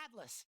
Atlas.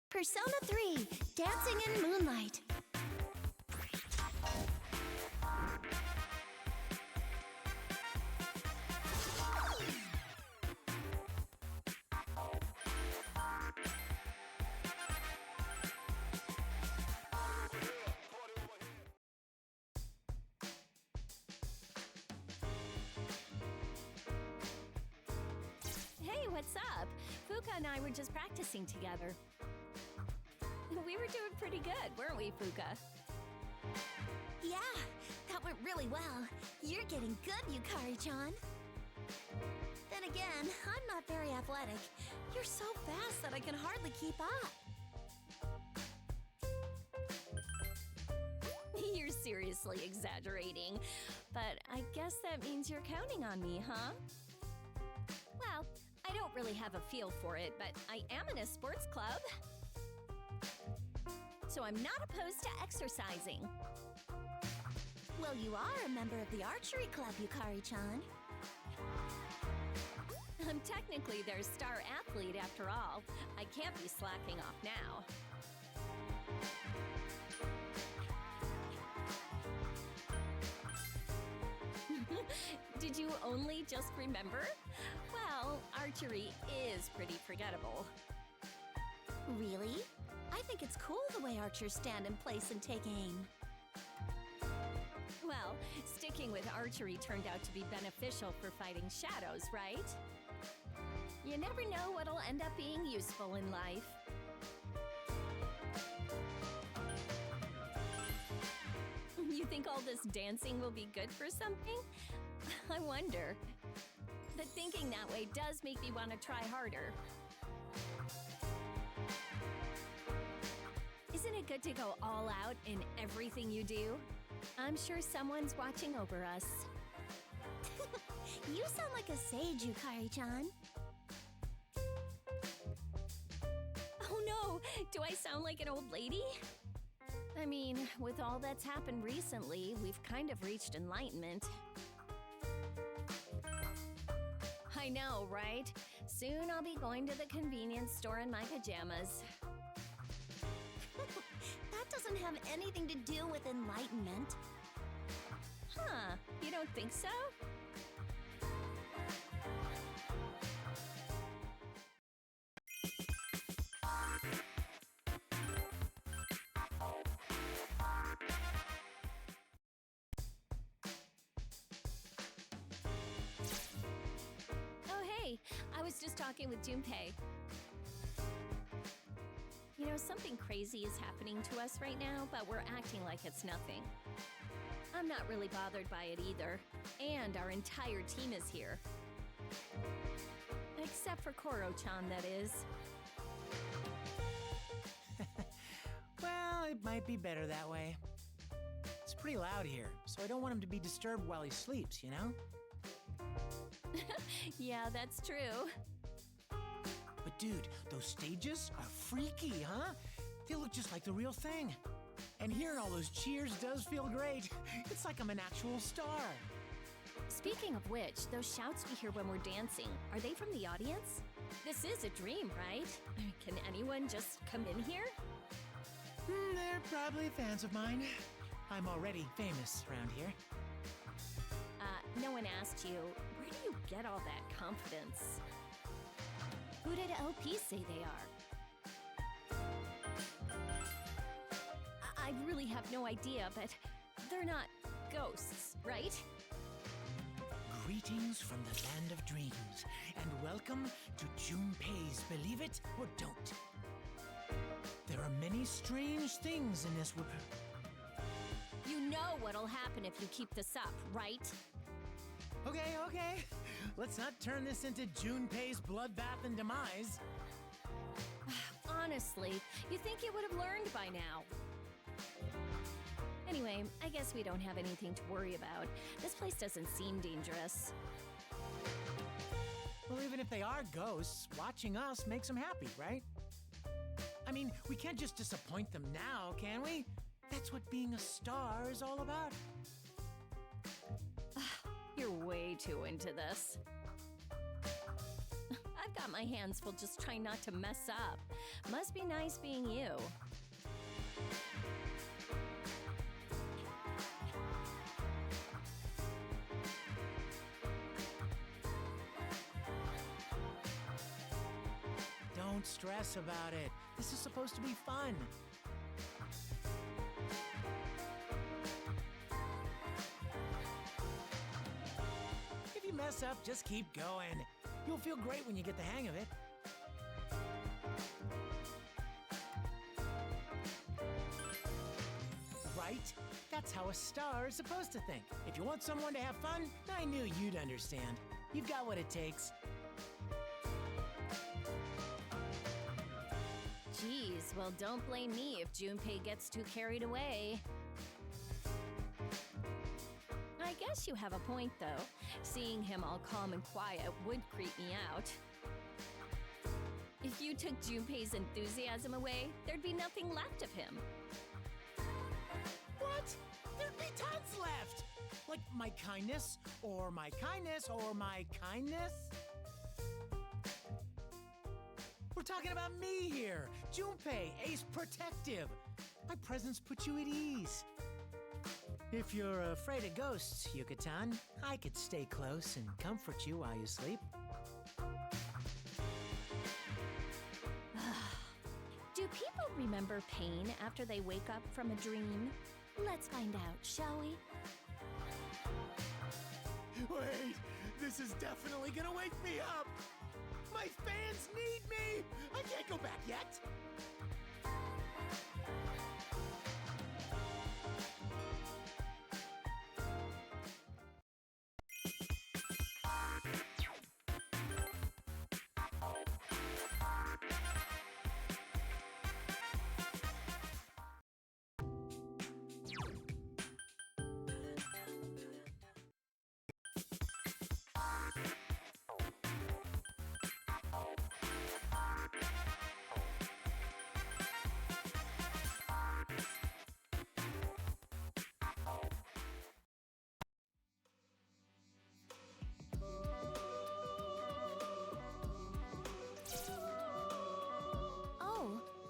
Persona 3, Dancing in Moonlight. Hey, what's up? Fuka and I were just practicing together. We were doing pretty good, weren't we, Fuka? Yeah, that went really well. You're getting good, Yukari-chan. Then again, I'm not very athletic. You're so fast that I can hardly keep up. You're seriously exaggerating. But I guess that means you're counting on me, huh? Well, I don't really have a feel for it, but I am in a sports club. So I'm not opposed to exercising. Well, you are a member of the archery club, Yukari-chan. I'm technically their star athlete after all. I can't be slacking off now. Did you only just remember? Well, archery is pretty forgettable. Really? I think it's cool the way archers stand in place and take aim. Well, sticking with archery turned out to be beneficial for fighting shadows, right? You never know what'll end up being useful in life. You think all this dancing will be good for something? I wonder. But thinking that way does make me want to try harder. Isn't it good to go all out in everything you do? I'm sure someone's watching over us. You sound like a sage, Yukari-chan. Oh no! Do I sound like an old lady? I mean, with all that's happened recently, we've kind of reached enlightenment. I know, right? Soon I'll be going to the convenience store in my pajamas. That doesn't have anything to do with enlightenment. Huh, you don't think so? Oh hey, I was just talking with Junpei. You know, something crazy is happening to us right now, but we're acting like it's nothing. I'm not really bothered by it either, and our entire team is here. Except for Koro-chan, that is. Well, it might be better that way. It's pretty loud here, so I don't want him to be disturbed while he sleeps, you know? Yeah, that's true. But dude, those stages are freaky, huh? They look just like the real thing. And hearing all those cheers does feel great. It's like I'm an actual star. Speaking of which, those shouts we hear when we're dancing, are they from the audience? This is a dream, right? Can anyone just come in here? They're probably fans of mine. I'm already famous around here. No one asked you, where do you get all that confidence? Who did OP say they are? I really have no idea, but they're not ghosts, right? Greetings from the land of dreams, and welcome to Junpei's Believe It or Don't. There are many strange things in this world. You know what'll happen if you keep this up, right? Okay. Let's not turn this into Junpei's bloodbath and demise. Honestly, you think you would have learned by now. Anyway, I guess we don't have anything to worry about. This place doesn't seem dangerous. Well, even if they are ghosts, watching us makes them happy, right? I mean, we can't just disappoint them now, can we? That's what being a star is all about. You're way too into this. I've got my hands full just trying not to mess up. Must be nice being you. Don't stress about it. This is supposed to be fun. If you mess up, just keep going. You'll feel great when you get the hang of it. Right? That's how a star is supposed to think. If you want someone to have fun, I knew you'd understand. You've got what it takes. Geez, well, don't blame me if Junpei gets too carried away. I guess you have a point, though. Seeing him all calm and quiet would creep me out. If you took Junpei's enthusiasm away, there'd be nothing left of him. What? There'd be tons left! Like my kindness, or my kindness, or my kindness? We're talking about me here! Junpei, Ace Protective! My presence puts you at ease. If you're afraid of ghosts, Yucatan, I could stay close and comfort you while you sleep. Do people remember pain after they wake up from a dream? Let's find out, shall we? Wait, this is definitely gonna wake me up! My fans need me! I can't go back yet!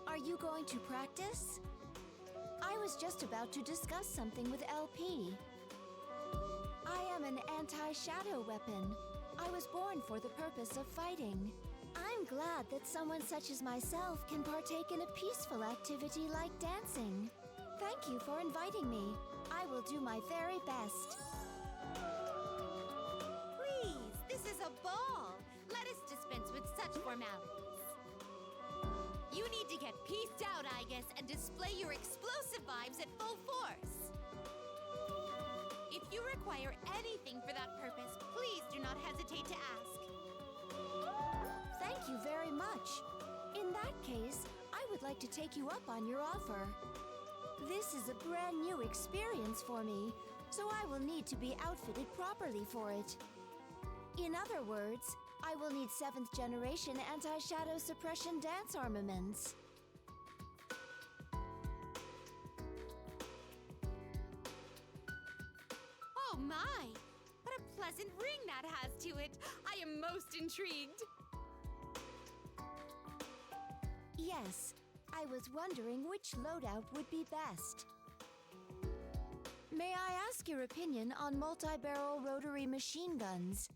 Are you going to practice? I was just about to discuss something with LP. I am an anti-shadow weapon. I was born for the purpose of fighting. I'm glad that someone such as myself can partake in a peaceful activity like dancing. Thank you for inviting me. I will do my very best. Please, this is a ball. Let us dispense with such formalities. You need to get pieced out, I guess, and display your explosive vibes at full force. If you require anything for that purpose, please do not hesitate to ask. Thank you very much. In that case, I would like to take you up on your offer. This is a brand new experience for me, so I will need to be outfitted properly for it. In other words, I will need 7th generation anti-shadow suppression dance armaments. Oh my! What a pleasant ring that has to it. I am most intrigued. Yes, I was wondering which loadout would be best. May I ask your opinion on multi-barrel rotary machine guns?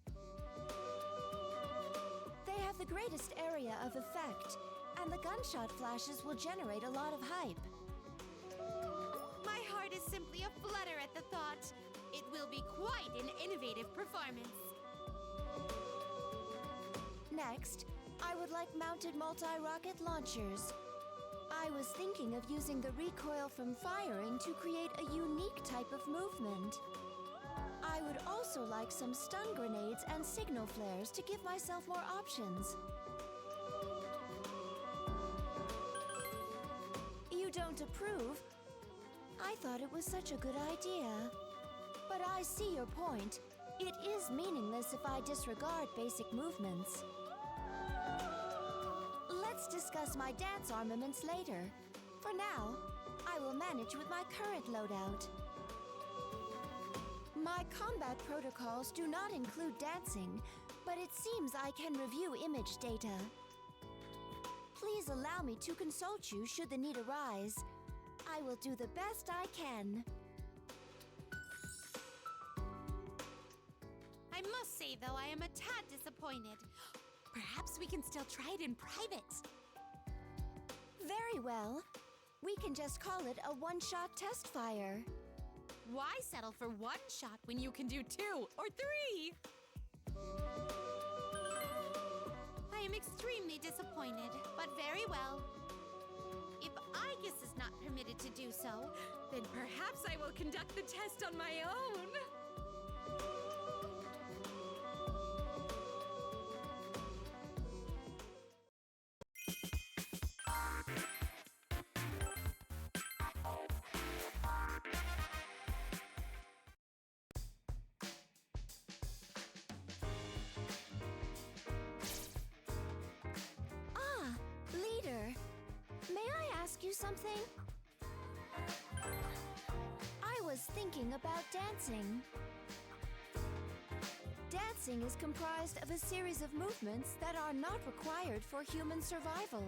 They have the greatest area of effect, and the gunshot flashes will generate a lot of hype. My heart is simply aflutter at the thought. It will be quite an innovative performance. Next, I would like mounted multi-rocket launchers. I was thinking of using the recoil from firing to create a unique type of movement. I would also like some stun grenades and signal flares to give myself more options. You don't approve? I thought it was such a good idea. But I see your point. It is meaningless if I disregard basic movements. Let's discuss my dance armaments later. For now, I will manage with my current loadout. My combat protocols do not include dancing, but it seems I can review image data. Please allow me to consult you should the need arise. I will do the best I can. I must say, though, I am a tad disappointed. Perhaps we can still try it in private. Very well. We can just call it a one-shot test fire. Why settle for one shot when you can do 2 or 3? I am extremely disappointed, but very well. If Aigis is not permitted to do so, then perhaps I will conduct the test on my own. Leader, may I ask you something? I was thinking about dancing. Dancing is comprised of a series of movements that are not required for human survival.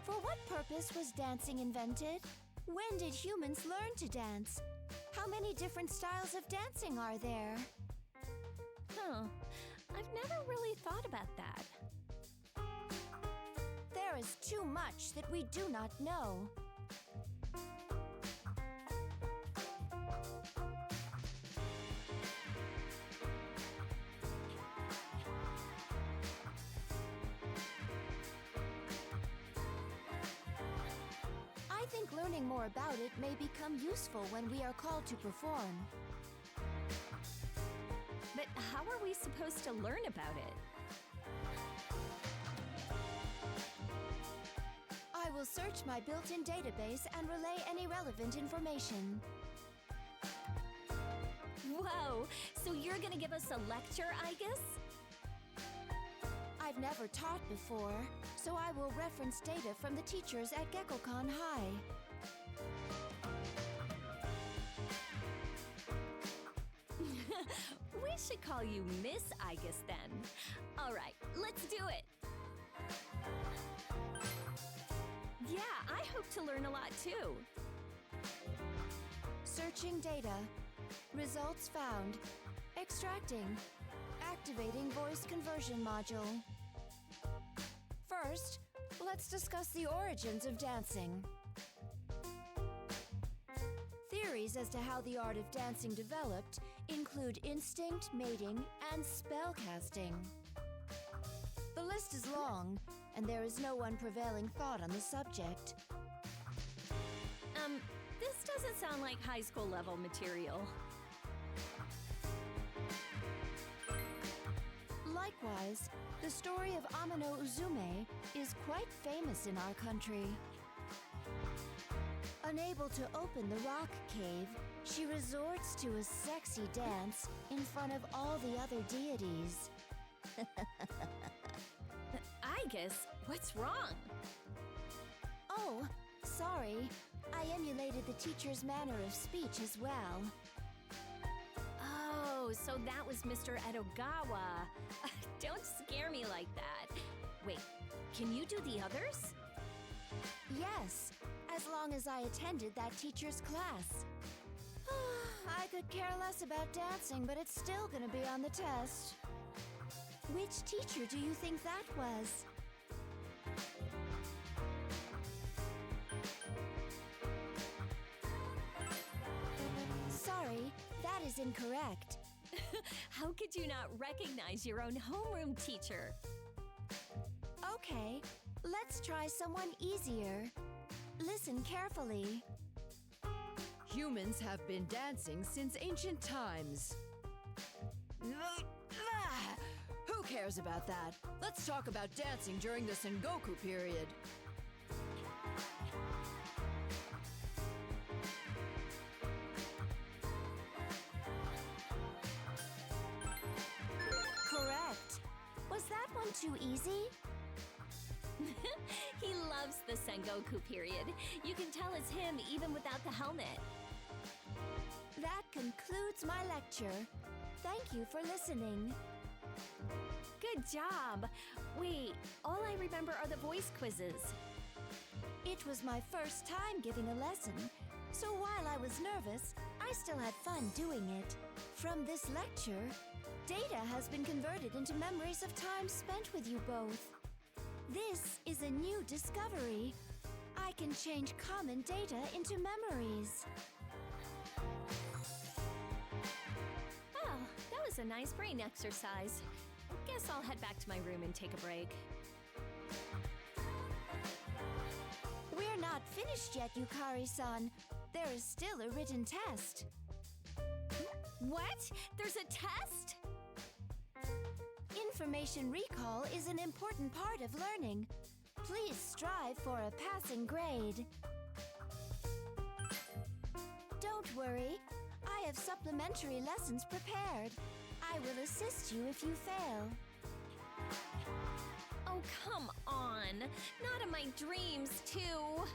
For what purpose was dancing invented? When did humans learn to dance? How many different styles of dancing are there? Huh. I've never really thought about that. There is too much that we do not know. I think learning more about it may become useful when we are called to perform. But how are we supposed to learn about it? I will search my built-in database and relay any relevant information. Whoa! So you're gonna give us a lecture, I guess? I've never taught before, so I will reference data from the teachers at GeckoCon High. We should call you Miss Aigis then. All right, let's do it. Yeah, I hope to learn a lot too. Searching data. Results found. Extracting. Activating voice conversion module. First, let's discuss the origins of dancing. Theories as to how the art of dancing developed include instinct, mating, and spellcasting. The list is long, and there is no one prevailing thought on the subject. This doesn't sound like high school level material. Likewise, the story of Amano Uzume is quite famous in our country. Unable to open the rock cave, she resorts to a sexy dance in front of all the other deities. Aigis, what's wrong? Oh, sorry. I emulated the teacher's manner of speech as well. Oh, so that was Mr. Edogawa. Don't scare me like that. Wait, can you do the others? Yes, as long as I attended that teacher's class. I could care less about dancing, but it's still gonna be on the test. Which teacher do you think that was? Sorry, that is incorrect. How could you not recognize your own homeroom teacher? Okay, let's try someone easier. Listen carefully. Humans have been dancing since ancient times. Who cares about that? Let's talk about dancing during the Sengoku period. Correct. Was that one too easy? He loves the Sengoku period. You can tell it's him even without the helmet. That concludes my lecture. Thank you for listening. Good job. Wait, all I remember are the voice quizzes. It was my first time giving a lesson, so while I was nervous, I still had fun doing it. From this lecture, data has been converted into memories of time spent with you both. This is a new discovery. I can change common data into memories. Oh, that was a nice brain exercise. Guess I'll head back to my room and take a break. We're not finished yet, Yukari-san. There is still a written test. What? There's a test? Information recall is an important part of learning. Please strive for a passing grade. Don't worry. I have supplementary lessons prepared. I will assist you if you fail. Oh, come on. Not in my dreams, too.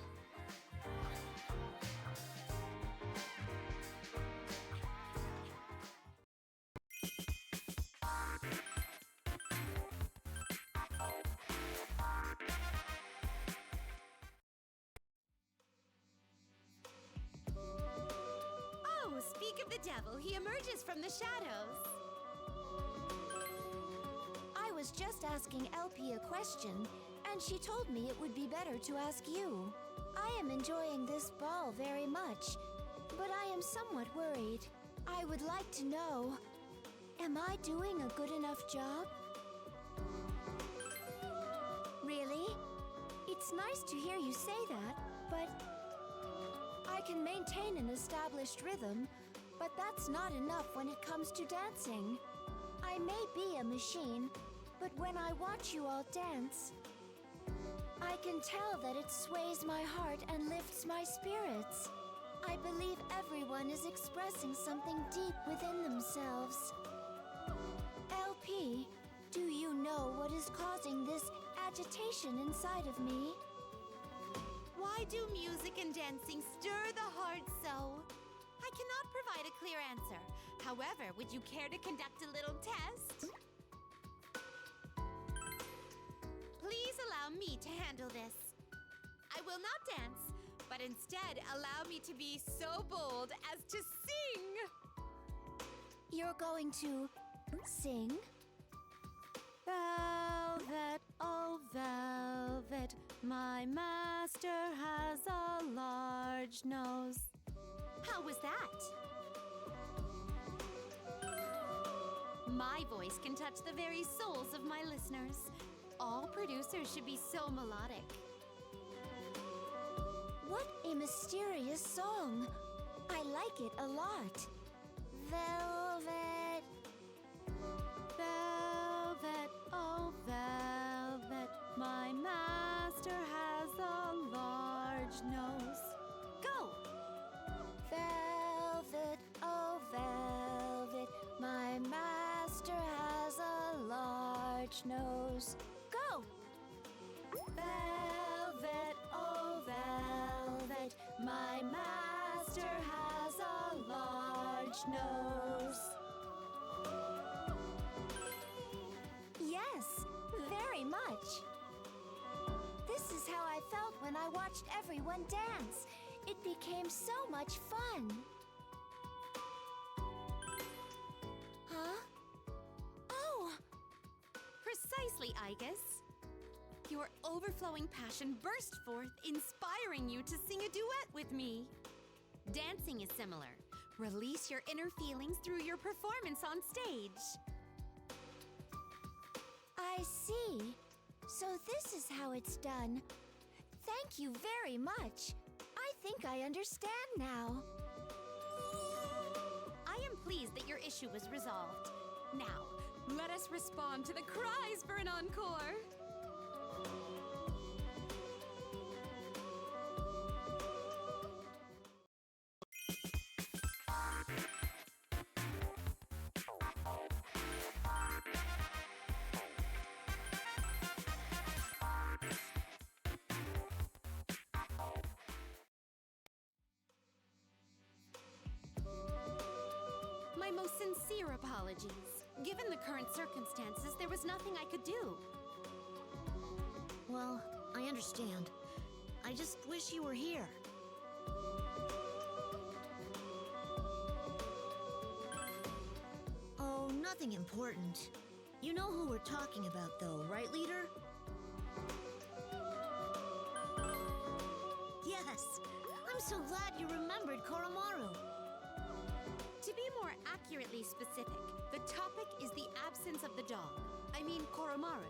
Oh, speak of the devil, he emerges from the shadows. I was just asking LP a question, and she told me it would be better to ask you. I am enjoying this ball very much, but I am somewhat worried. I would like to know, am I doing a good enough job? Really? It's nice to hear you say that, but I can maintain an established rhythm, but that's not enough when it comes to dancing. I may be a machine, but when I watch you all dance, I can tell that it sways my heart and lifts my spirits. I believe everyone is expressing something deep within themselves. LP, do you know what is causing this agitation inside of me? Why do music and dancing stir the heart so? I cannot provide a clear answer. However, would you care to conduct a little test? Please allow me to handle this. I will not dance, but instead allow me to be so bold as to sing. You're going to sing? Velvet, oh velvet, my master has a large nose. How was that? My voice can touch the very souls of my listeners. All producers should be so melodic. What a mysterious song. I like it a lot. Velvet. Velvet, oh velvet, my master has a large nose. Go! Velvet, oh velvet, my master has a large nose. Go! Velvet, oh velvet, my master has a large nose. Yes, very much. This is how I felt when I watched everyone dance. It became so much fun. Huh? Oh! Precisely, Igus. Your overflowing passion burst forth, inspiring you to sing a duet with me. Dancing is similar. Release your inner feelings through your performance on stage. I see. So this is how it's done. Thank you very much. I think I understand now. I am pleased that your issue was resolved. Now, let us respond to the cries for an encore. My most sincere apologies. Given the current circumstances, there was nothing I could do. Well, I understand. I just wish you were here. Oh, nothing important. You know who we're talking about, though, right, leader? Yes! I'm so glad you remembered Koromaru. To be more accurately specific, the topic is the absence of the dog. I mean, Koromaru.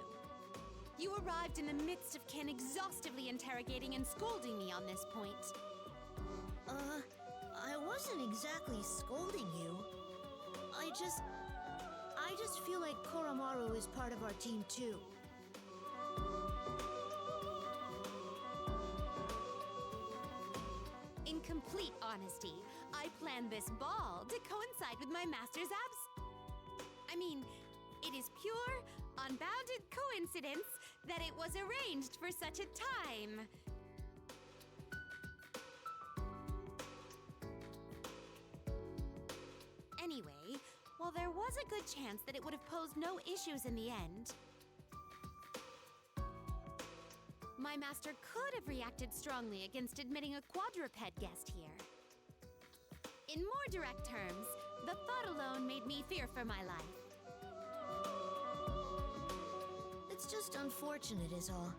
You arrived in the midst of Ken exhaustively interrogating and scolding me on this point. I wasn't exactly scolding you. I just feel like Koromaru is part of our team, too. In complete honesty, I planned this ball to coincide with my master's I mean, it is pure, unbounded coincidence that it was arranged for such a time. Anyway, while there was a good chance that it would have posed no issues in the end, my master could have reacted strongly against admitting a quadruped guest here. In more direct terms, the thought alone made me fear for my life. It's just unfortunate is all.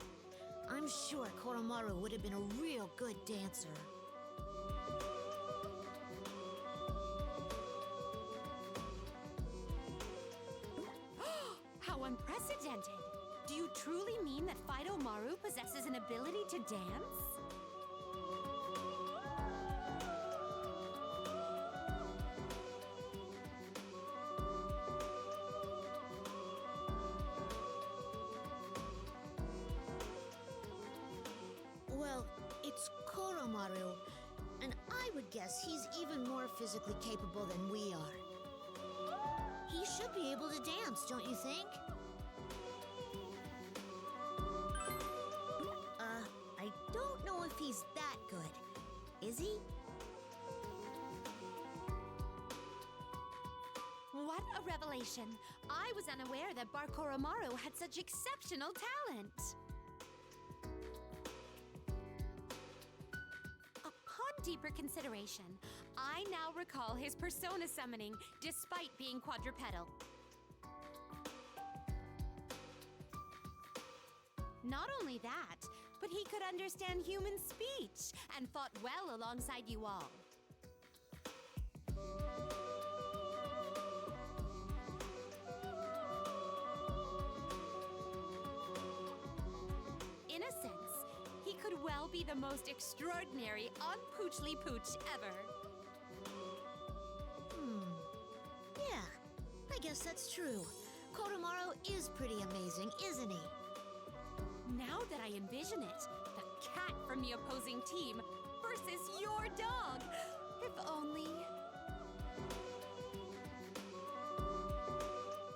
I'm sure Koromaru would have been a real good dancer. How unprecedented! Do you truly mean that Fido Maru possesses an ability to dance? Well, it's Koromaru, and I would guess he's even more physically capable than we are. He should be able to dance, don't you think? I don't know if he's that good. Is he? What a revelation! I was unaware that Bar Koromaru had such exceptional talent. Upon deeper consideration, I now recall his persona summoning despite being quadrupedal. Not only that, but he could understand human speech and fought well alongside you all. In a sense, he could well be the most extraordinary on-poochly pooch ever. Yeah, I guess that's true. Koromaru is pretty amazing, isn't he? Now that I envision it, the cat from the opposing team versus your dog. If only...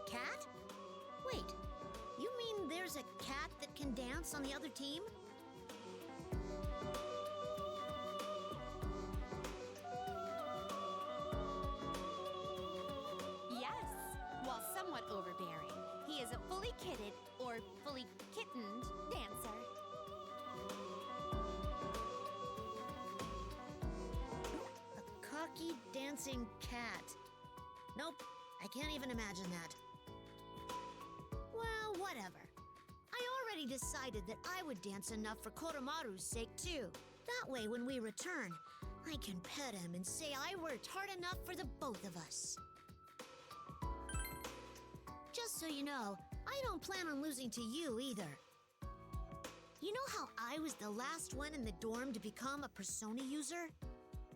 Cat? Wait, you mean there's a cat that can dance on the other team? Yes, while somewhat overbearing, he is a fully kitted or fully kittened dancer. A cocky dancing cat. Nope, I can't even imagine that. Well, whatever. I already decided that I would dance enough for Koromaru's sake, too. That way, when we return, I can pet him and say I worked hard enough for the both of us. Just so you know, I don't plan on losing to you either. You know how I was the last one in the dorm to become a persona user?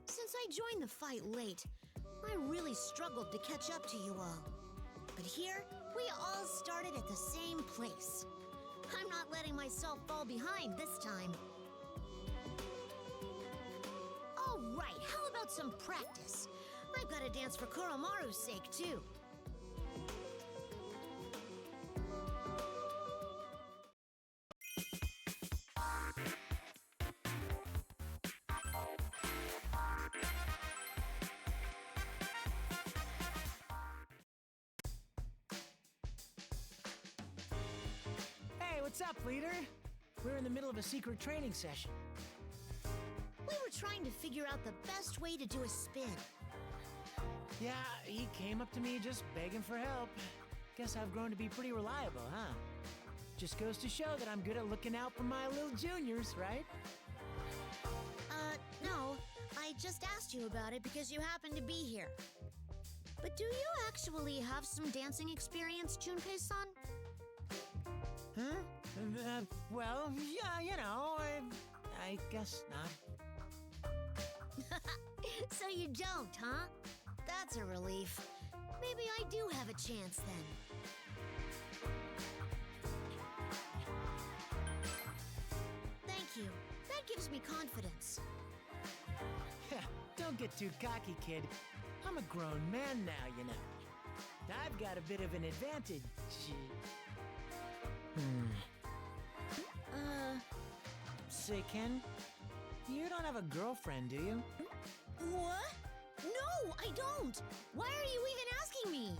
Since I joined the fight late, I really struggled to catch up to you all. But here, we all started at the same place. I'm not letting myself fall behind this time. All right, how about some practice? I've got to dance for Koromaru's sake, too. What's up, leader? We're in the middle of a secret training session. We were trying to figure out the best way to do a spin. Yeah, he came up to me just begging for help. Guess I've grown to be pretty reliable, huh? Just goes to show that I'm good at looking out for my little juniors, right? No. I just asked you about it because you happen to be here. But do you actually have some dancing experience, Junpei-san? Huh? Well, yeah, you know, I guess not. So you don't, huh? That's a relief. Maybe I do have a chance then. Thank you. That gives me confidence. Don't get too cocky, kid. I'm a grown man now, you know. I've got a bit of an advantage. Say, Ken, you don't have a girlfriend, do you? What? No, I don't. Why are you even asking me?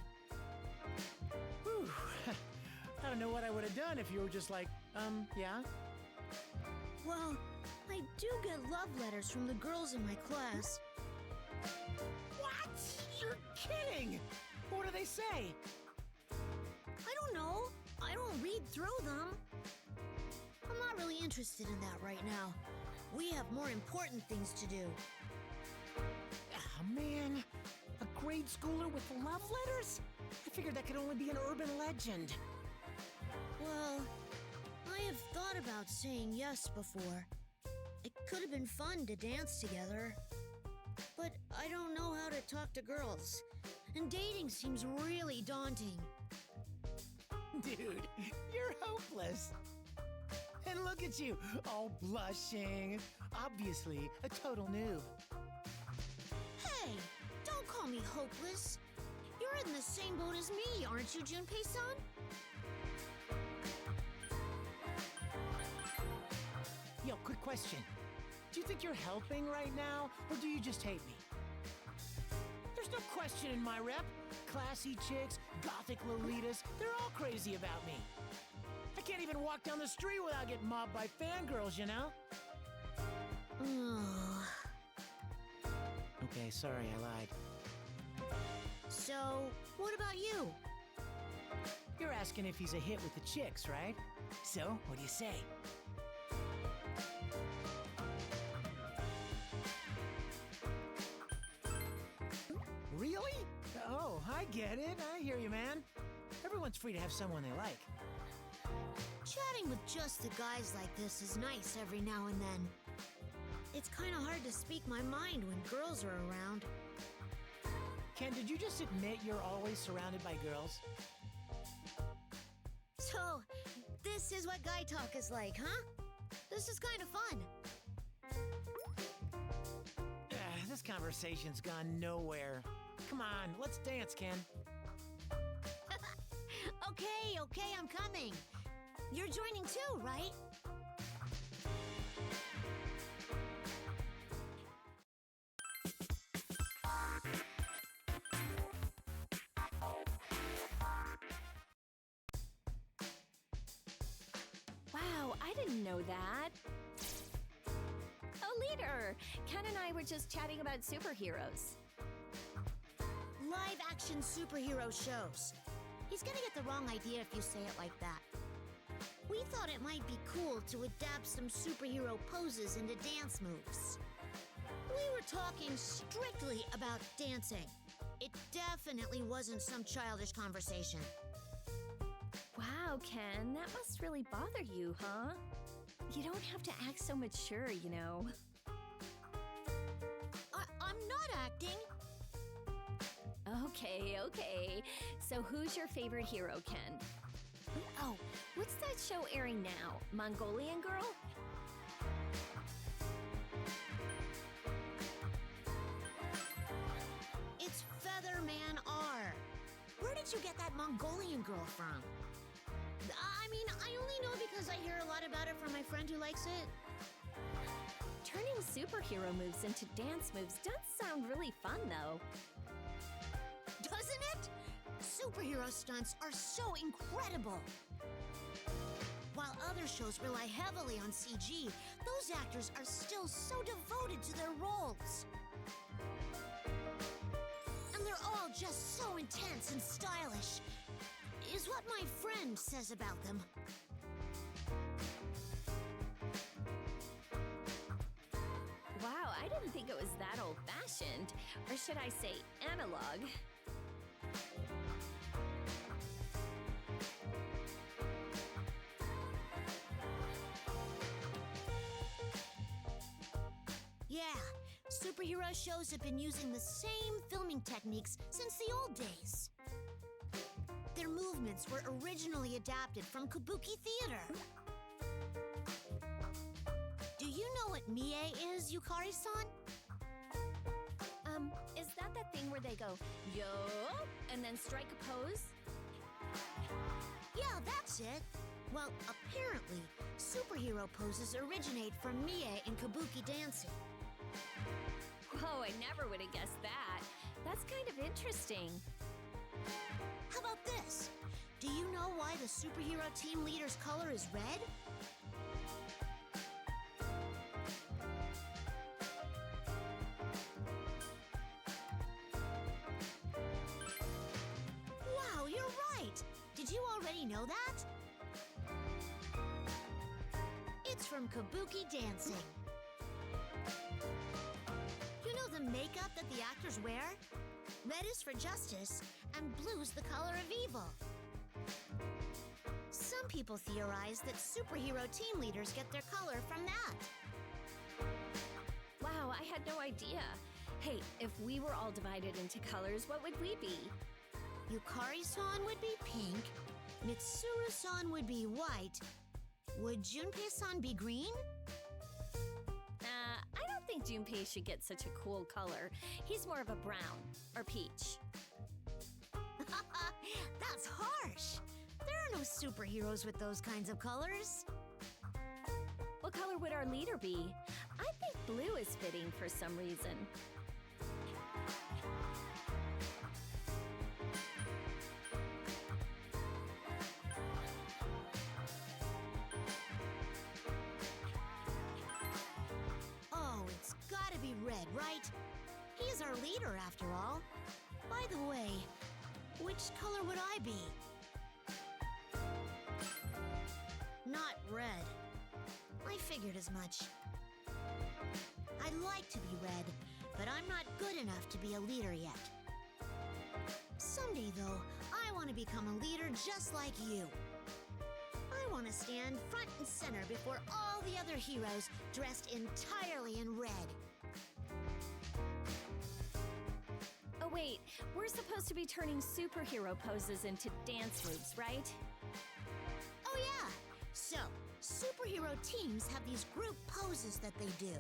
Whew. I don't know what I would have done if you were just like, yeah? Well, I do get love letters from the girls in my class. What? You're kidding! What do they say? I don't know. I don't read through them. I'm not really interested in that right now. We have more important things to do. Ah, man. A grade schooler with love letters? I figured that could only be an urban legend. Well, I have thought about saying yes before. It could have been fun to dance together. But I don't know how to talk to girls. And dating seems really daunting. Dude, you're hopeless. And look at you, all blushing. Obviously, a total noob. Hey, don't call me hopeless. You're in the same boat as me, aren't you, Junpei-san? Yo, quick question. Do you think you're helping right now, or do you just hate me? There's no question in my rep. Classy chicks, gothic lolitas, they're all crazy about me. I can't even walk down the street without getting mobbed by fangirls, you know? Okay, sorry, I lied. So, what about you? You're asking if he's a hit with the chicks, right? So, what do you say? Really? Oh, I get it. I hear you, man. Everyone's free to have someone they like. Chatting with just the guys like this is nice every now and then. It's kind of hard to speak my mind when girls are around. Ken, did you just admit you're always surrounded by girls? So, this is what guy talk is like, huh? This is kind of fun. This conversation's gone nowhere. Come on, let's dance, Ken. Okay, I'm coming. You're joining too, right? Wow, I didn't know that. Oh, leader! Ken and I were just chatting about superheroes. Live action superhero shows. He's gonna get the wrong idea if you say it like that. We thought it might be cool to adapt some superhero poses into dance moves. We were talking strictly about dancing. It definitely wasn't some childish conversation. Wow, Ken, that must really bother you, huh? You don't have to act so mature, you know. I'm not acting. Okay. So who's your favorite hero, Ken? Oh, what's that show airing now? Mongolian Girl? It's Featherman R. Where did you get that Mongolian girl from? I mean, I only know because I hear a lot about it from my friend who likes it. Turning superhero moves into dance moves does sound really fun, though. Doesn't it? Superhero stunts are so incredible. While other shows rely heavily on CG, those actors are still so devoted to their roles. And they're all just so intense and stylish, is what my friend says about them. Wow, I didn't think it was that old-fashioned. Or should I say analog? Yeah, superhero shows have been using the same filming techniques since the old days. Their movements were originally adapted from kabuki theater. Do you know what Mie is, Yukari-san? Is that thing where they go, yo, and then strike a pose? Yeah, that's it. Well, apparently, superhero poses originate from Mie and kabuki dancing. Whoa, I never would have guessed that. That's kind of interesting. How about this? Do you know why the superhero team leader's color is red? Wow, you're right! Did you already know that? It's from kabuki dancing. You know the makeup that the actors wear? Red is for justice, and blue's the color of evil. Some people theorize that superhero team leaders get their color from that. Wow, I had no idea. Hey, if we were all divided into colors, what would we be? Yukari-san would be pink, Mitsuru-san would be white. Would Junpei-san be green? I don't think Junpei should get such a cool color. He's more of a brown or peach. That's harsh. There are no superheroes with those kinds of colors. What color would our leader be? I think blue is fitting for some reason. Oh, it's gotta be red, right? He's our leader, after all. By the way, which color would I be? Not red. I figured as much. I'd like to be red, but I'm not good enough to be a leader yet. Someday, though, I want to become a leader just like you. I want to stand front and center before all the other heroes dressed entirely in red. Oh wait, we're supposed to be turning superhero poses into dance moves, right? Oh yeah! So, superhero teams have these group poses that they do.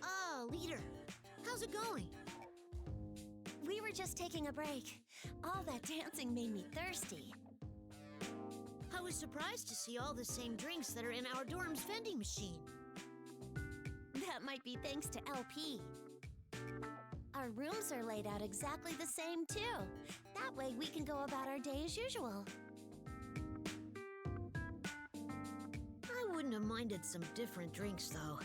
Oh, leader, how's it going? We were just taking a break. All that dancing made me thirsty. I was surprised to see all the same drinks that are in our dorm's vending machine. That might be thanks to LP. Our rooms are laid out exactly the same, too. That way we can go about our day as usual. wouldn't have minded some different drinks, though.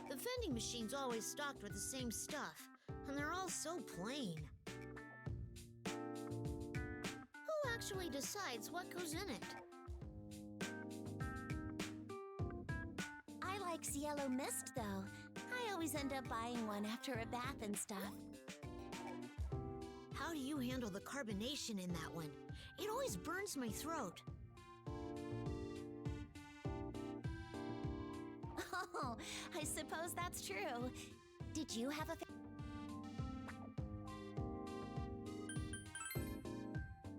The vending machine's always stocked with the same stuff, and they're all so plain. Who actually decides what goes in it? I like Cielo Mist, though. I always end up buying one after a bath and stuff. How do you handle the carbonation in that one? It always burns my throat. Oh, I suppose that's true. Did you have a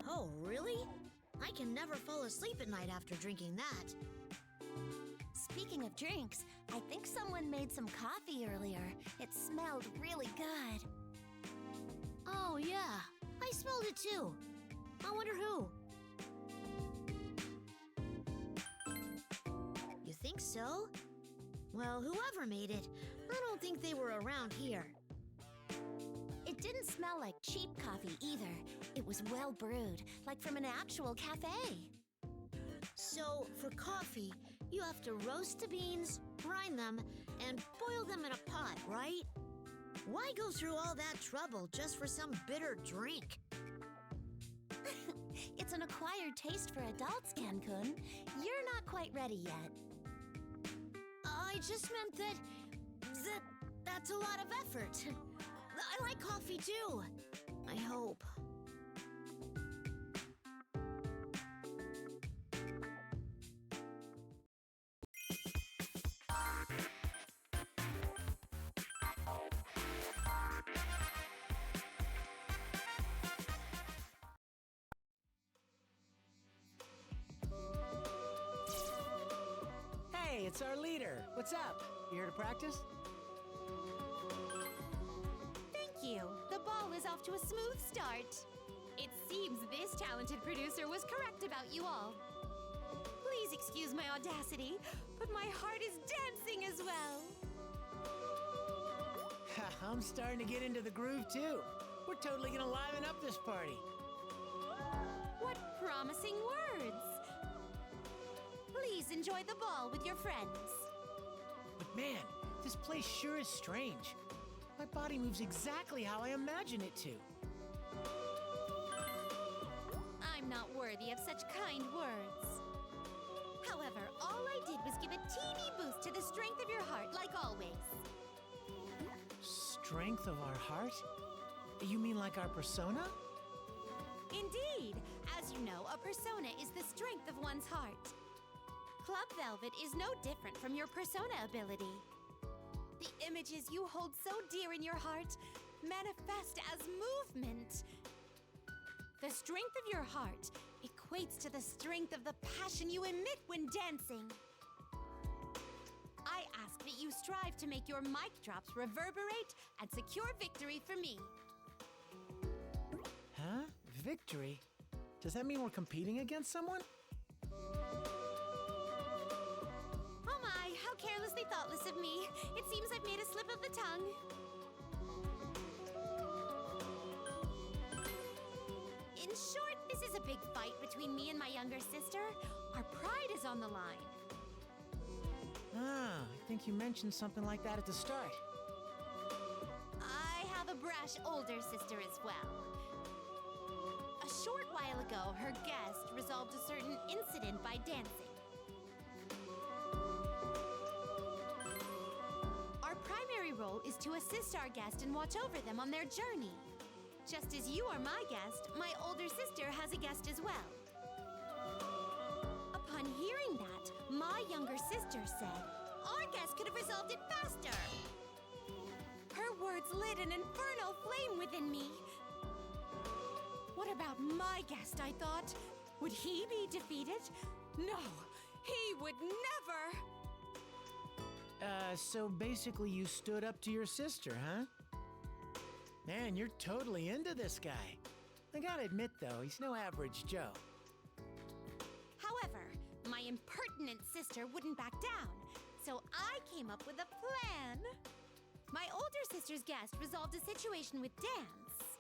Oh, really? I can never fall asleep at night after drinking that. Speaking of drinks, I think someone made some coffee earlier. It smelled really good. Oh, yeah. I smelled it too. I wonder who. You think so? Well, whoever made it, I don't think they were around here. It didn't smell like cheap coffee either. It was well brewed, like from an actual cafe. So, for coffee, you have to roast the beans, grind them, and boil them in a pot, right? Why go through all that trouble just for some bitter drink? It's an acquired taste for adults, Cancun. You're not quite ready yet. I just meant that's a lot of effort. I like coffee too. I hope. Hey, it's our leader. What's up? You here to practice? Thank you. The ball is off to a smooth start. It seems this talented producer was correct about you all. Please excuse my audacity, but my heart is dancing as well. I'm starting to get into the groove, too. We're totally gonna liven up this party. What promising words! Please enjoy the ball with your friends. But man, this place sure is strange. My body moves exactly how I imagine it to. I'm not worthy of such kind words. However, all I did was give a teeny boost to the strength of your heart, like always. Strength of our heart? You mean like our persona? Indeed. As you know, a persona is the strength of one's heart. Club Velvet is no different from your persona ability. The images you hold so dear in your heart manifest as movement. The strength of your heart equates to the strength of the passion you emit when dancing. I ask that you strive to make your mic drops reverberate and secure victory for me. Huh? Victory? Does that mean we're competing against someone? Oh my, how carelessly thoughtless of me. It seems I've made a slip of the tongue. In short, this is a big fight between me and my younger sister. Our pride is on the line. Ah, I think you mentioned something like that at the start. I have a brash older sister as well. A short while ago, her guest resolved a certain incident by dancing. Our primary role is to assist our guest and watch over them on their journey. Just as you are my guest, my older sister has a guest as well. Upon hearing that, my younger sister said, "Our guest could have resolved it faster." Her words lit an infernal flame within me. What about my guest, I thought? Would he be defeated? No, he would never! So basically you stood up to your sister, huh? Man, you're totally into this guy. I gotta admit, though, he's no average Joe. However, my impertinent sister wouldn't back down, so I came up with a plan. My older sister's guest resolved a situation with dance.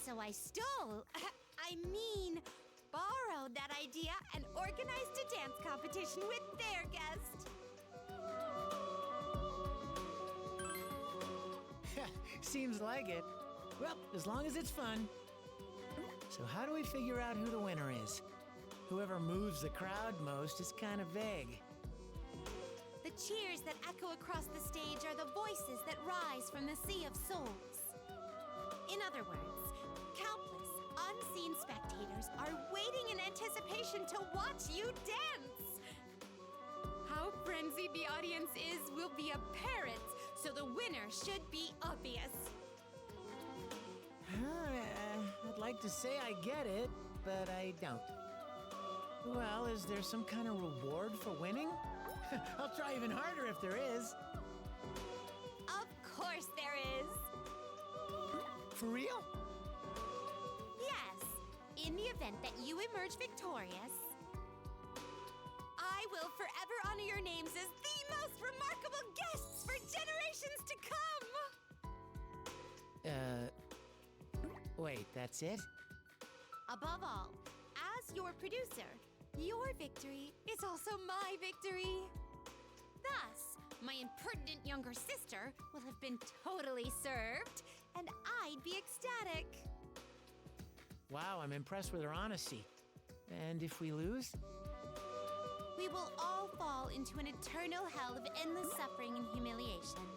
So I stole, borrowed vetoed that idea and organized a dance competition with their guest. Seems like it. Well, as long as it's fun. So how do we figure out who the winner is? Whoever moves the crowd most is kind of vague. The cheers that echo across the stage are the voices that rise from the sea of souls. In other words, countless, unseen spectators are waiting in anticipation to watch you dance. How frenzied the audience is will be apparent, so the winner should be obvious. I'd like to say I get it, but I don't. Well, is there some kind of reward for winning? I'll try even harder if there is. Of course there is. For real? Yes. In the event that you emerge victorious, I will forever honor your names as the most remarkable guests for generations to come. Wait, that's it? Above all, as your producer, your victory is also my victory. Thus, my impertinent younger sister will have been totally served, and I'd be ecstatic. Wow, I'm impressed with her honesty. And if we lose? We will all fall into an eternal hell of endless suffering and humiliation.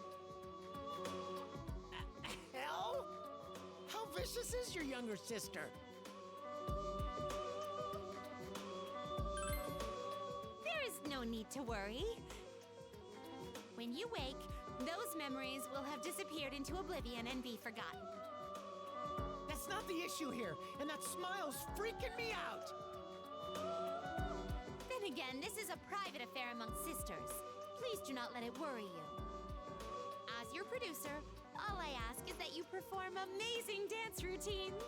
Hell? How vicious is your younger sister? There is no need to worry. When you wake, those memories will have disappeared into oblivion and be forgotten. That's not the issue here, and that smile's freaking me out! Then again, this is a private affair amongst sisters. Please do not let it worry you. As your producer, all I ask is that you perform amazing dance routines.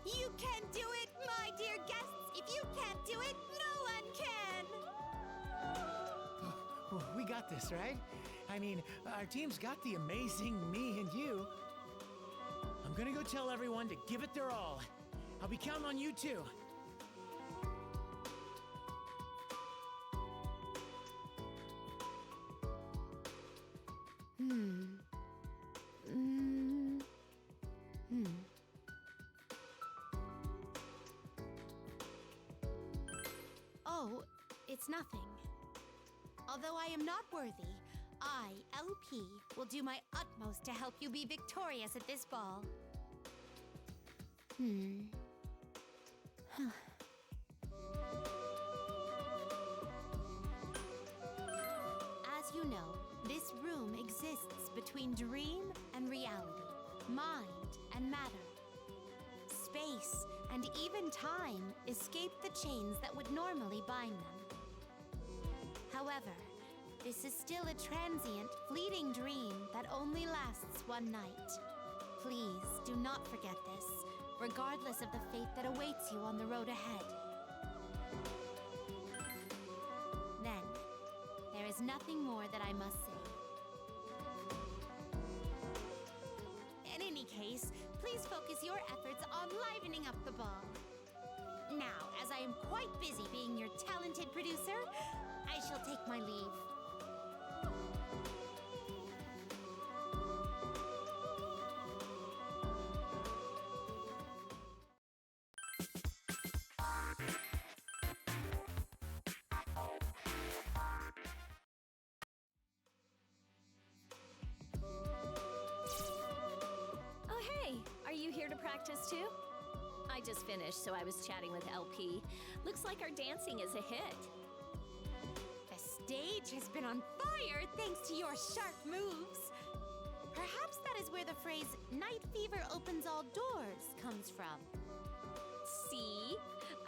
You can do it, my dear guests! If you can't do it, no one can! We got this, right? I mean, our team's got the amazing me and you. I'm gonna go tell everyone to give it their all. I'll be counting on you too. Oh, it's nothing. Although I am not worthy, I, LP, will do my utmost to help you be victorious at this ball. As you know, this room exists between dream and reality, mind and matter. Space and even time escape the chains that would normally bind them. However, this is still a transient, fleeting dream that only lasts one night. Please do not forget this, regardless of the fate that awaits you on the road ahead. Then, there is nothing more that I must say. In any case, please focus your efforts on livening up the ball. Now, as I am quite busy being your talented producer, I shall take my leave. Oh, hey, are you here to practice too? I just finished, so I was chatting with LP. Looks like our dancing is a hit. The stage has been on fire thanks to your sharp moves. Perhaps that is where the phrase, "night fever opens all doors," comes from. See?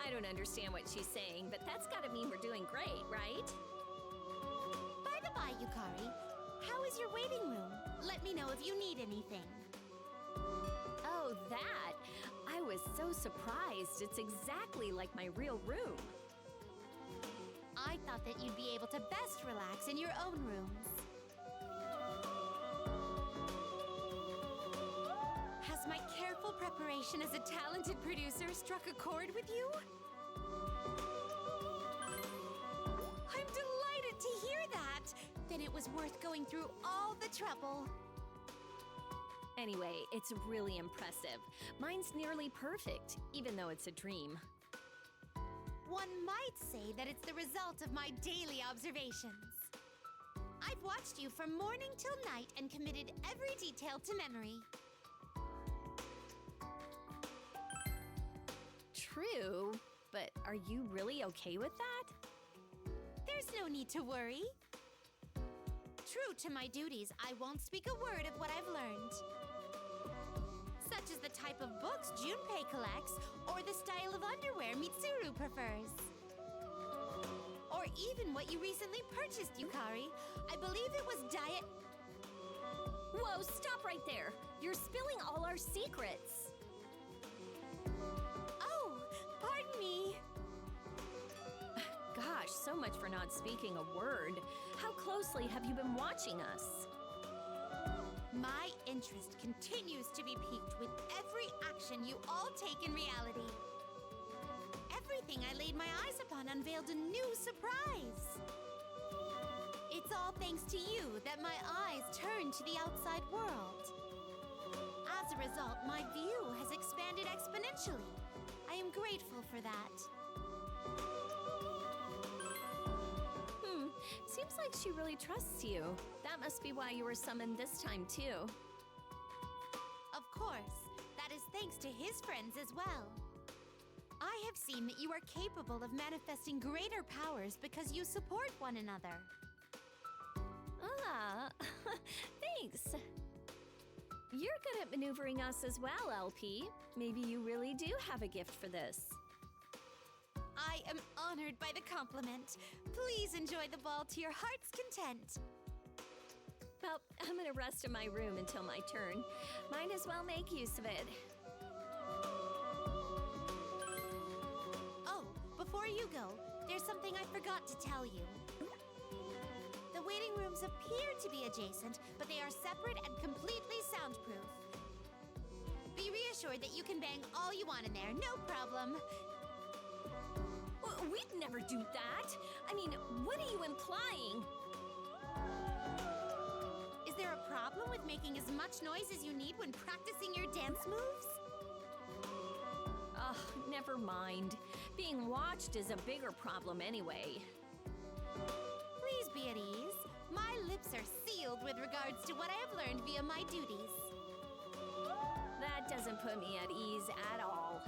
I don't understand what she's saying, but that's gotta mean we're doing great, right? By the by, Yukari, how is your waiting room? Let me know if you need anything. Oh, that! I was so surprised. It's exactly like my real room. I thought that you'd be able to best relax in your own rooms. Has Has my careful preparation as a talented producer struck a chord with you? I'm delighted to hear that! Then it was worth going through all the trouble. Anyway, it's really impressive. Mine's nearly perfect, even though it's a dream. One might say that it's the result of my daily observations. I've watched you from morning till night and committed every detail to memory. True, but are you really okay with that? There's no need to worry. True to my duties, I won't speak a word of what I've learned. Such as the type of books Junpei collects, or the style of underwear Mitsuru prefers. Or even what you recently purchased, Yukari. I believe it was diet... Whoa, stop right there! You're spilling all our secrets! Oh, pardon me. Gosh, so much for not speaking a word. How closely have you been watching us? My interest continues to be piqued with every action you all take in reality. Everything I laid my eyes upon unveiled a new surprise. It's all thanks to you that my eyes turn to the outside world. As a result, my view has expanded exponentially. I am grateful for that. Seems like she really trusts you. That must be why you were summoned this time, too. Of course, that is thanks to his friends as well. I have seen that you are capable of manifesting greater powers because you support one another. Ah, thanks. You're good at maneuvering us as well, LP. Maybe you really do have a gift for this. I am honored by the compliment. Please enjoy the ball to your heart's content. Well, I'm gonna rest in my room until my turn. Might as well make use of it. Oh, before you go, there's something I forgot to tell you. The waiting rooms appear to be adjacent, but they are separate and completely soundproof. Be reassured that you can bang all you want in there, no problem. We'd never do that. I mean, what are you implying? Is there a problem with making as much noise as you need when practicing your dance moves? Ugh, never mind. Being watched is a bigger problem anyway. Please be at ease. My lips are sealed with regards to what I have learned via my duties. That doesn't put me at ease at all.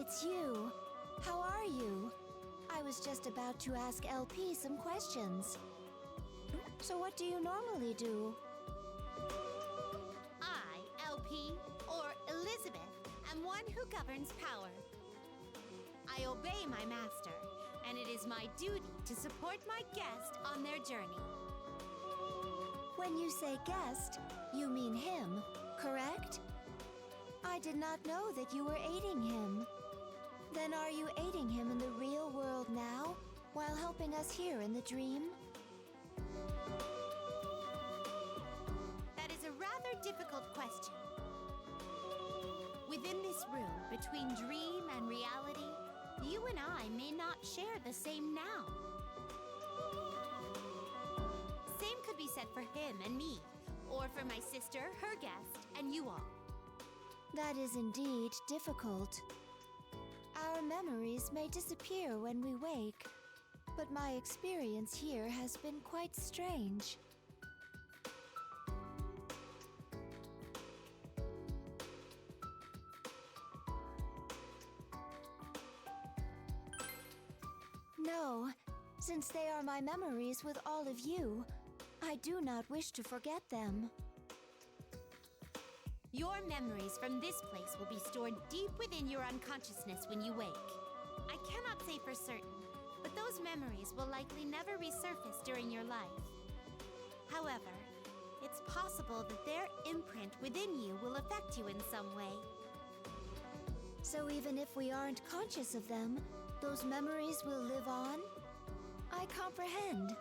It's you. How are you? I was just about to ask LP some questions. So what do you normally do? I, LP, or Elizabeth, am one who governs power. I obey my master, and it is my duty to support my guest on their journey. When you say guest, you mean him, correct? I did not know that you were aiding him. Then are you aiding him in the real world now, while helping us here in the dream? That is a rather difficult question. Within this room, between dream and reality, you and I may not share the same now. Same could be said for him and me, or for my sister, her guest, and you all. That is indeed difficult. Our memories may disappear when we wake, but my experience here has been quite strange. No, since they are my memories with all of you, I do not wish to forget them. Your memories from this place will be stored deep within your unconsciousness when you wake. I cannot say for certain, but those memories will likely never resurface during your life. However, it's possible that their imprint within you will affect you in some way. So even if we aren't conscious of them, those memories will live on? I comprehend.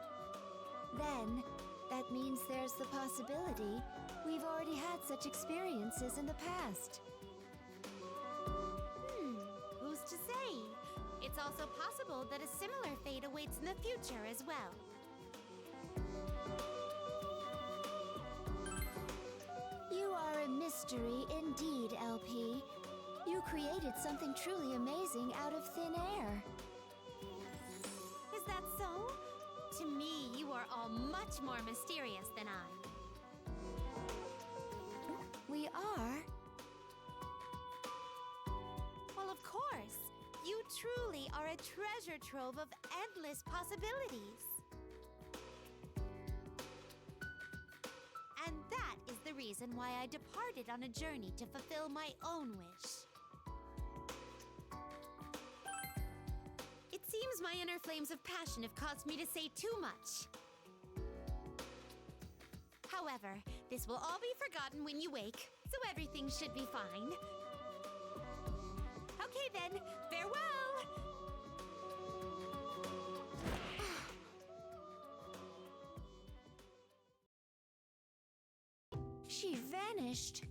Then, that means there's the possibility we've already had such experiences in the past. Who's to say? It's also possible that a similar fate awaits in the future as well. You are a mystery indeed, LP. You created something truly amazing out of thin air. Is that so? To me, you are all much more mysterious than I. We are? Well, of course. You truly are a treasure trove of endless possibilities. And that is the reason why I departed on a journey to fulfill my own wish. It seems my inner flames of passion have caused me to say too much. However, this will all be forgotten when you wake, so everything should be fine. Okay then, farewell! She vanished.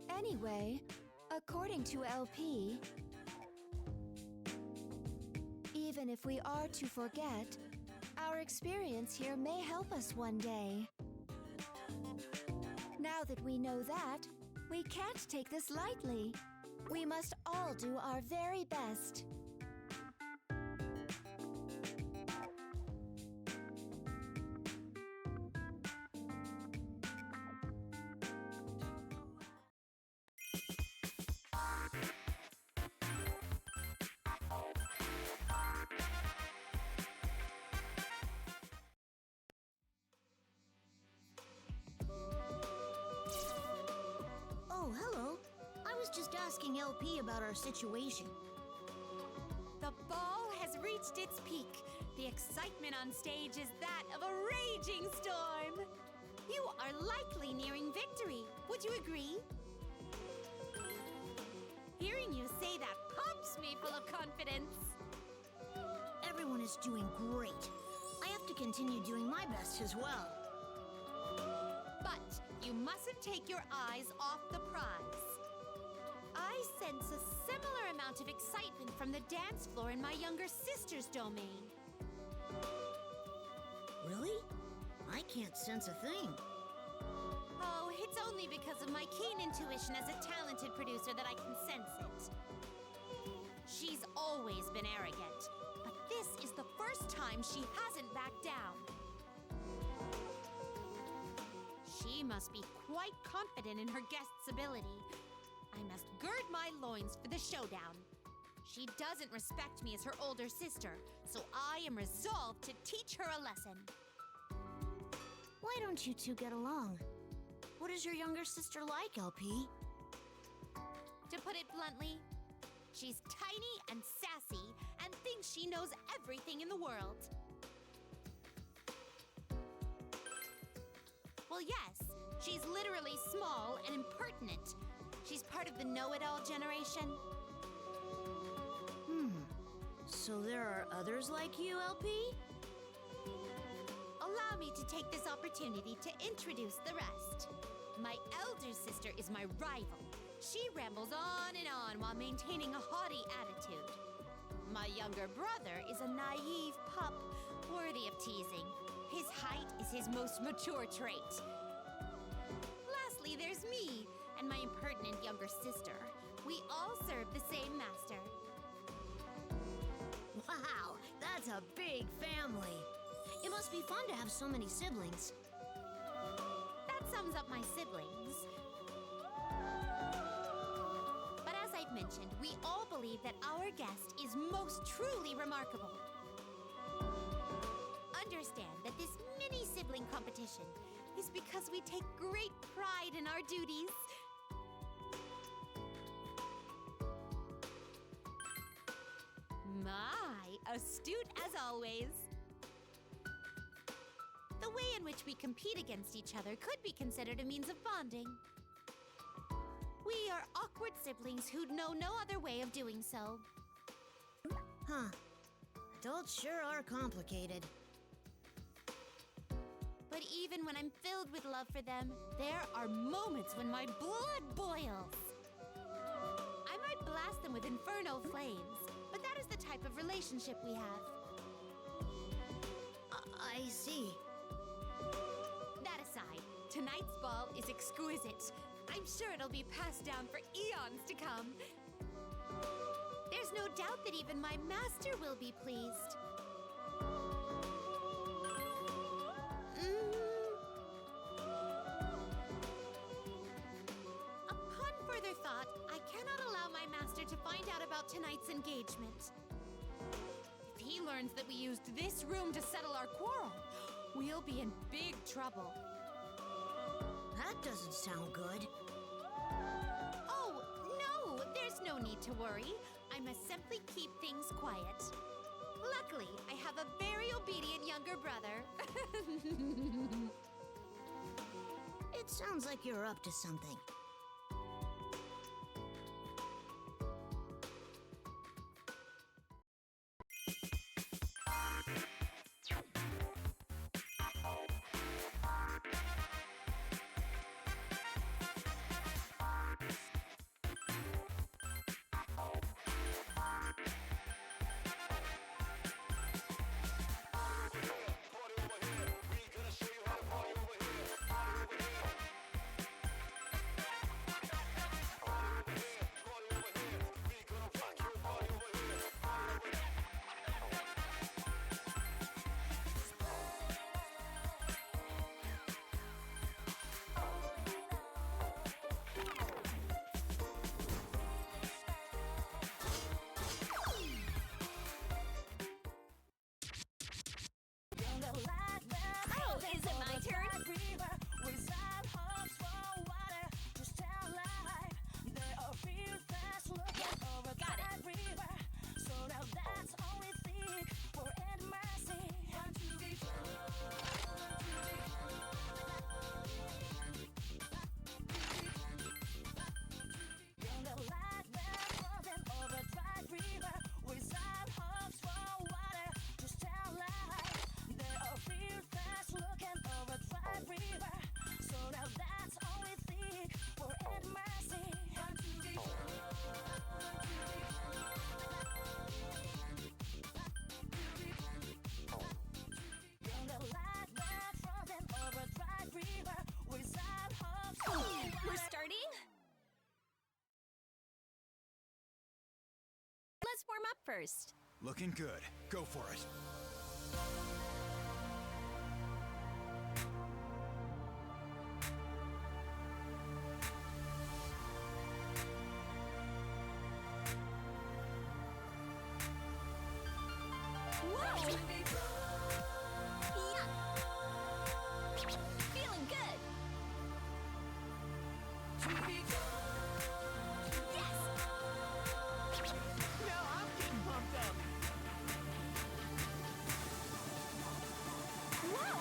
Anyway, according to LP, even if we are to forget, our experience here may help us one day. Now that we know that, we can't take this lightly. We must all do our very best. Oh, hello. I was just asking LP about our situation. The ball has reached its peak. The excitement on stage is that of a raging storm. You are likely nearing victory. Would you agree? Hearing you say that pumps me full of confidence. Everyone is doing great. I have to continue doing my best as well. But you mustn't take your eyes off the prize. I sense a similar amount of excitement from the dance floor in my younger sister's domain. Really? I can't sense a thing. Oh, it's only because of my keen intuition as a talented producer that I can sense it. She's always been arrogant, but this is the first time she hasn't backed down. She must be quite confident in her guest's ability. I must gird my loins for the showdown. She doesn't respect me as her older sister, so I am resolved to teach her a lesson. Why don't you two get along? What is your younger sister like, LP? To put it bluntly, she's tiny and sassy and thinks she knows everything in the world. Well, yes, she's literally small and impertinent. She's part of the know-it-all generation. So there are others like you, LP? Allow me to take this opportunity to introduce the rest. My elder sister is my rival. She rambles on and on while maintaining a haughty attitude. My younger brother is a naive pup, worthy of teasing. His height is his most mature trait. Lastly, there's me and my impertinent younger sister. We all serve the same master. Wow, that's a big family. It must be fun to have so many siblings. That sums up my siblings. But as I've mentioned, we all believe that our guest is most truly remarkable. Understand that this mini-sibling competition is because we take great pride in our duties. My, astute as always. The way in which we compete against each other could be considered a means of bonding. We are awkward siblings who know no other way of doing so. Huh. Adults sure are complicated. But even when I'm filled with love for them, there are moments when my blood boils. I might blast them with inferno flames, but that is the type of relationship we have. I see. That aside, tonight's ball is exquisite. I'm sure it'll be passed down for eons to come. There's no doubt that even my master will be pleased. Upon further thought, I cannot allow my master to find out about tonight's engagement. If he learns that we used this room to settle our quarrel, we'll be in big trouble. That doesn't sound good. Oh, no! There's no need to worry. I must simply keep things quiet. Luckily, I have a very obedient younger brother. It sounds like you're up to something. Oh, is it my turn? Got it. We're starting? Let's warm up first. Looking good. Go for it. Whoa! Yeah. Feeling good. Yes! Now I'm getting pumped up. Whoa!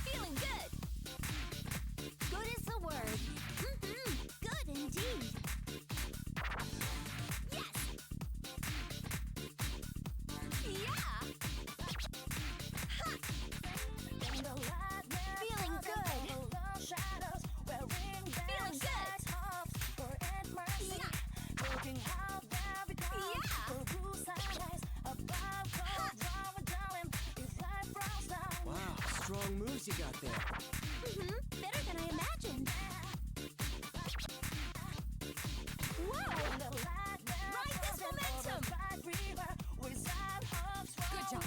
Feeling good. Good is the word. Good indeed. Yes! Yeah! Ha! Feeling good. Feeling good. Yeah! Wow, strong moves you got there. Better than I imagined. Whoa! Ride this momentum! Good job.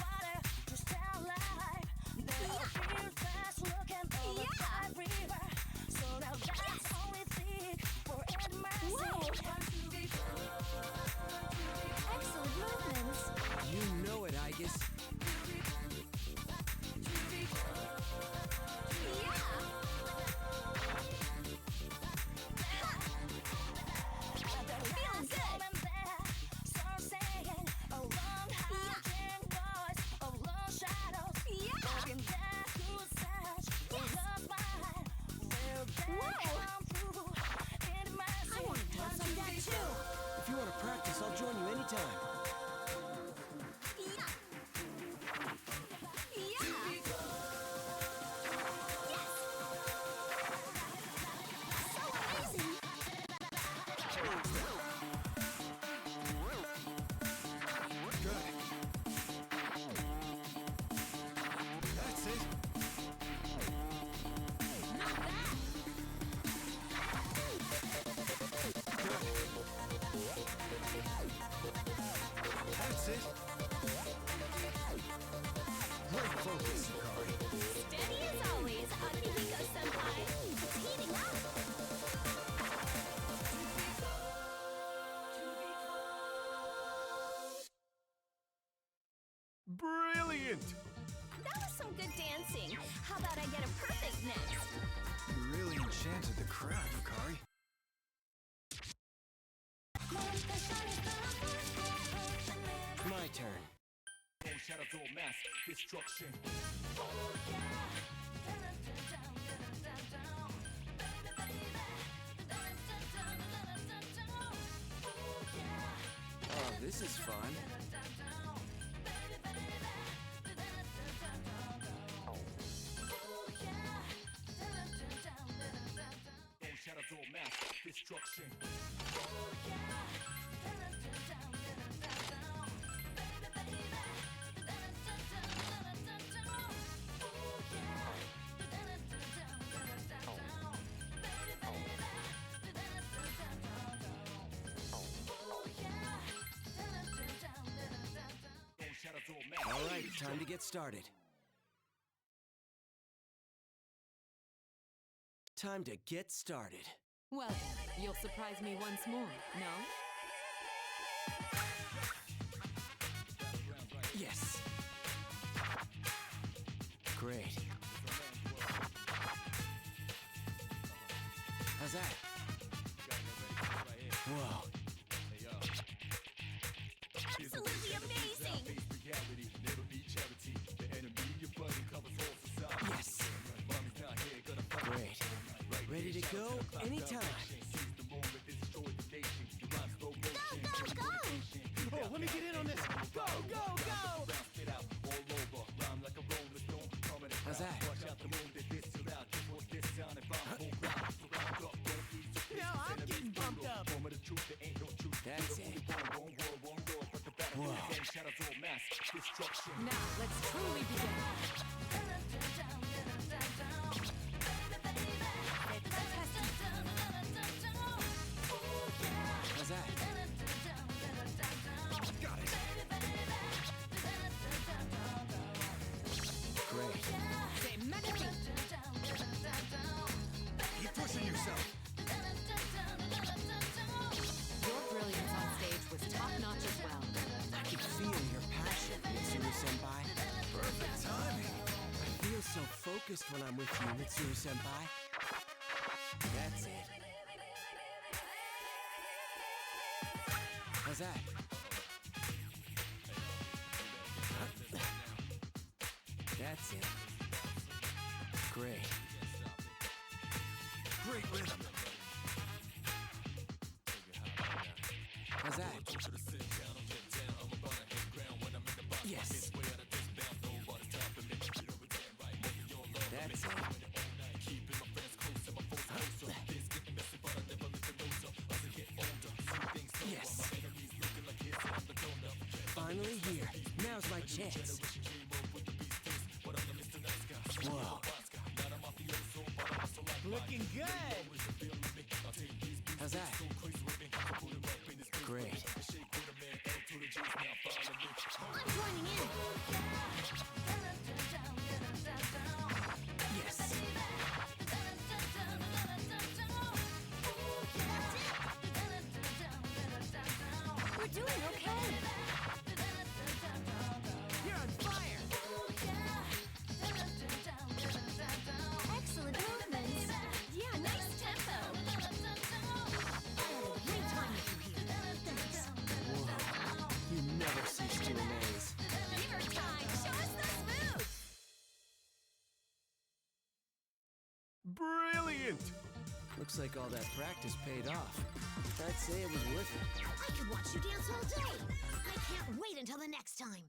Excellent movements. You know it, Igus. Yeah! Great focus, Yukari. Steady as always, Akihiko-senpai. It's heating up. Brilliant! That was some good dancing. How about I get a perfect next? You really enchanted the crowd, Yukari. My turn. Oh, this is fun. All right, time to get started. Time to get started. Well, you'll surprise me once more, no? Yes. Great. How's that? Whoa. Absolutely amazing. Yes. Great. Ready to go anytime. Go, go, go! Oh, let me get in on this. Go, go, go! How's that? Now I'm getting bumped up. That's it. Whoa. Now, let's truly begin. How's that? Got it. Great. Say magic. Keep pushing yourself. Your brilliance on stage was top-notch as well. I can feel your passion, Mitsuru-senpai. Perfect timing. I feel so focused when I'm with you, Mitsuru-senpai. That's it. How's that? That's it. Great. Great rhythm. How's that? Yes. That's it. Yes. Finally here. Now's my chance. Whoa. Looking good. How's that? Great. I'm joining in. Yes. We're doing okay. You're on fire. Excellent movements. Yeah, nice tempo. I had a great time with you here. Thanks. Whoa. You never cease to amaze. Beaver time. Show us those moves. Brilliant! Looks like all that practice paid off. I'd say it was worth it. I could watch you dance all day. I can't wait until the next time.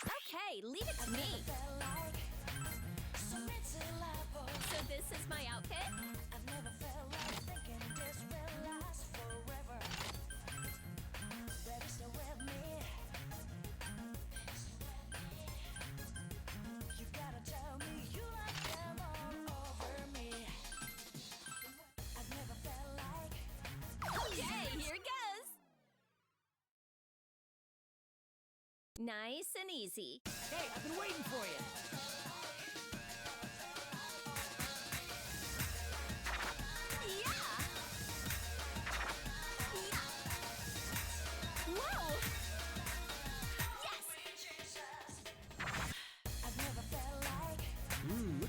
Okay, leave it to me. So this is my outfit? Okay, here goes. Nice and easy. Hey, I've been waiting for you.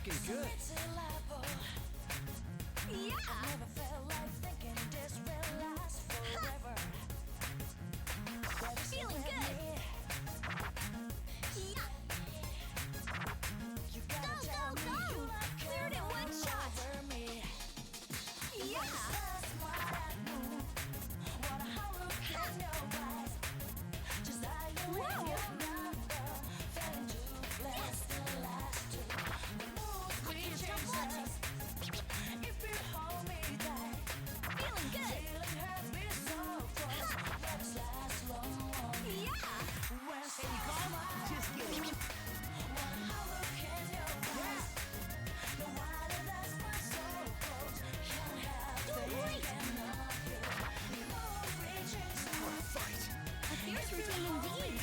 looking good. Yeah! Feeling good! Yeah! Go, go, go! Cleared it one shot! Yeah! Whoa! Feeling good! Yeah! Just kidding. Doing great! Fight. A fierce routine indeed!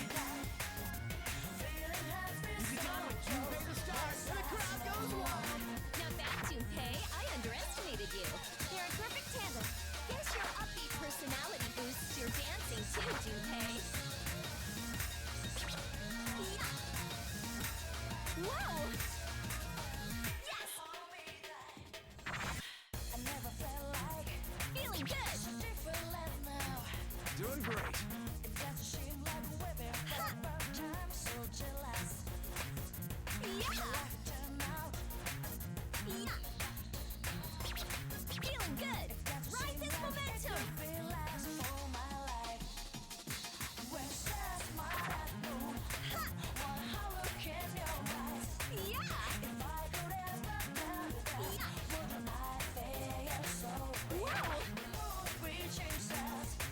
The crowd goes wild. Not bad, Junpei. I underestimated you. You're a perfect tandem. Guess your upbeat personality boosts your dancing too, Junpei. Yeah. Whoa! Yes! Feeling good! Doing great. Yeah! Yeah! Feeling good! Ride this momentum! Yeah! Whoa!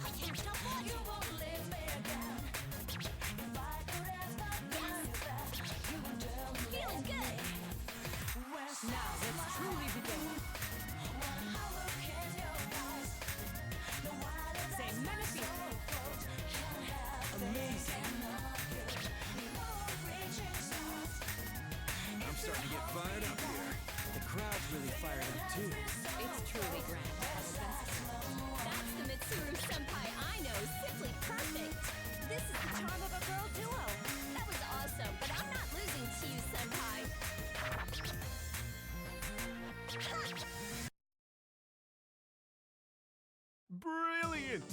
I can't stop watching! Feeling good! Now let's truly begin. Say magnifique. Amazing. I'm starting to get fired up here. The crowd's really fired up too. It's truly grand to have events. That's the Mitsuru senpai I know, simply perfect. This is the charm of a girl duo. That was awesome, but I'm not losing to you, senpai. Ha! Brilliant.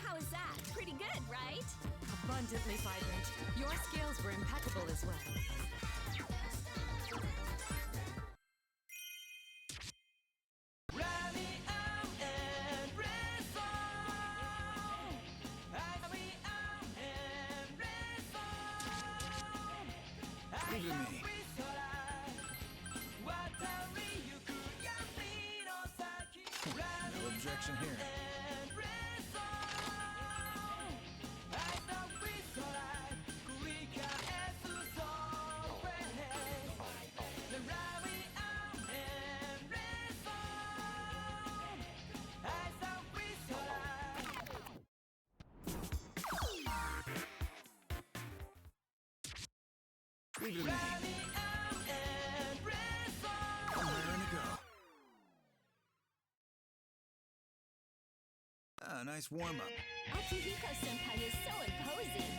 How is that? Pretty good, right? Abundantly vibrant. Your skills were impeccable as well. Leave it to me. No objection here. Leave it to me. I'm raring to go. Ah, nice warm-up. Akihiko senpai is so imposing.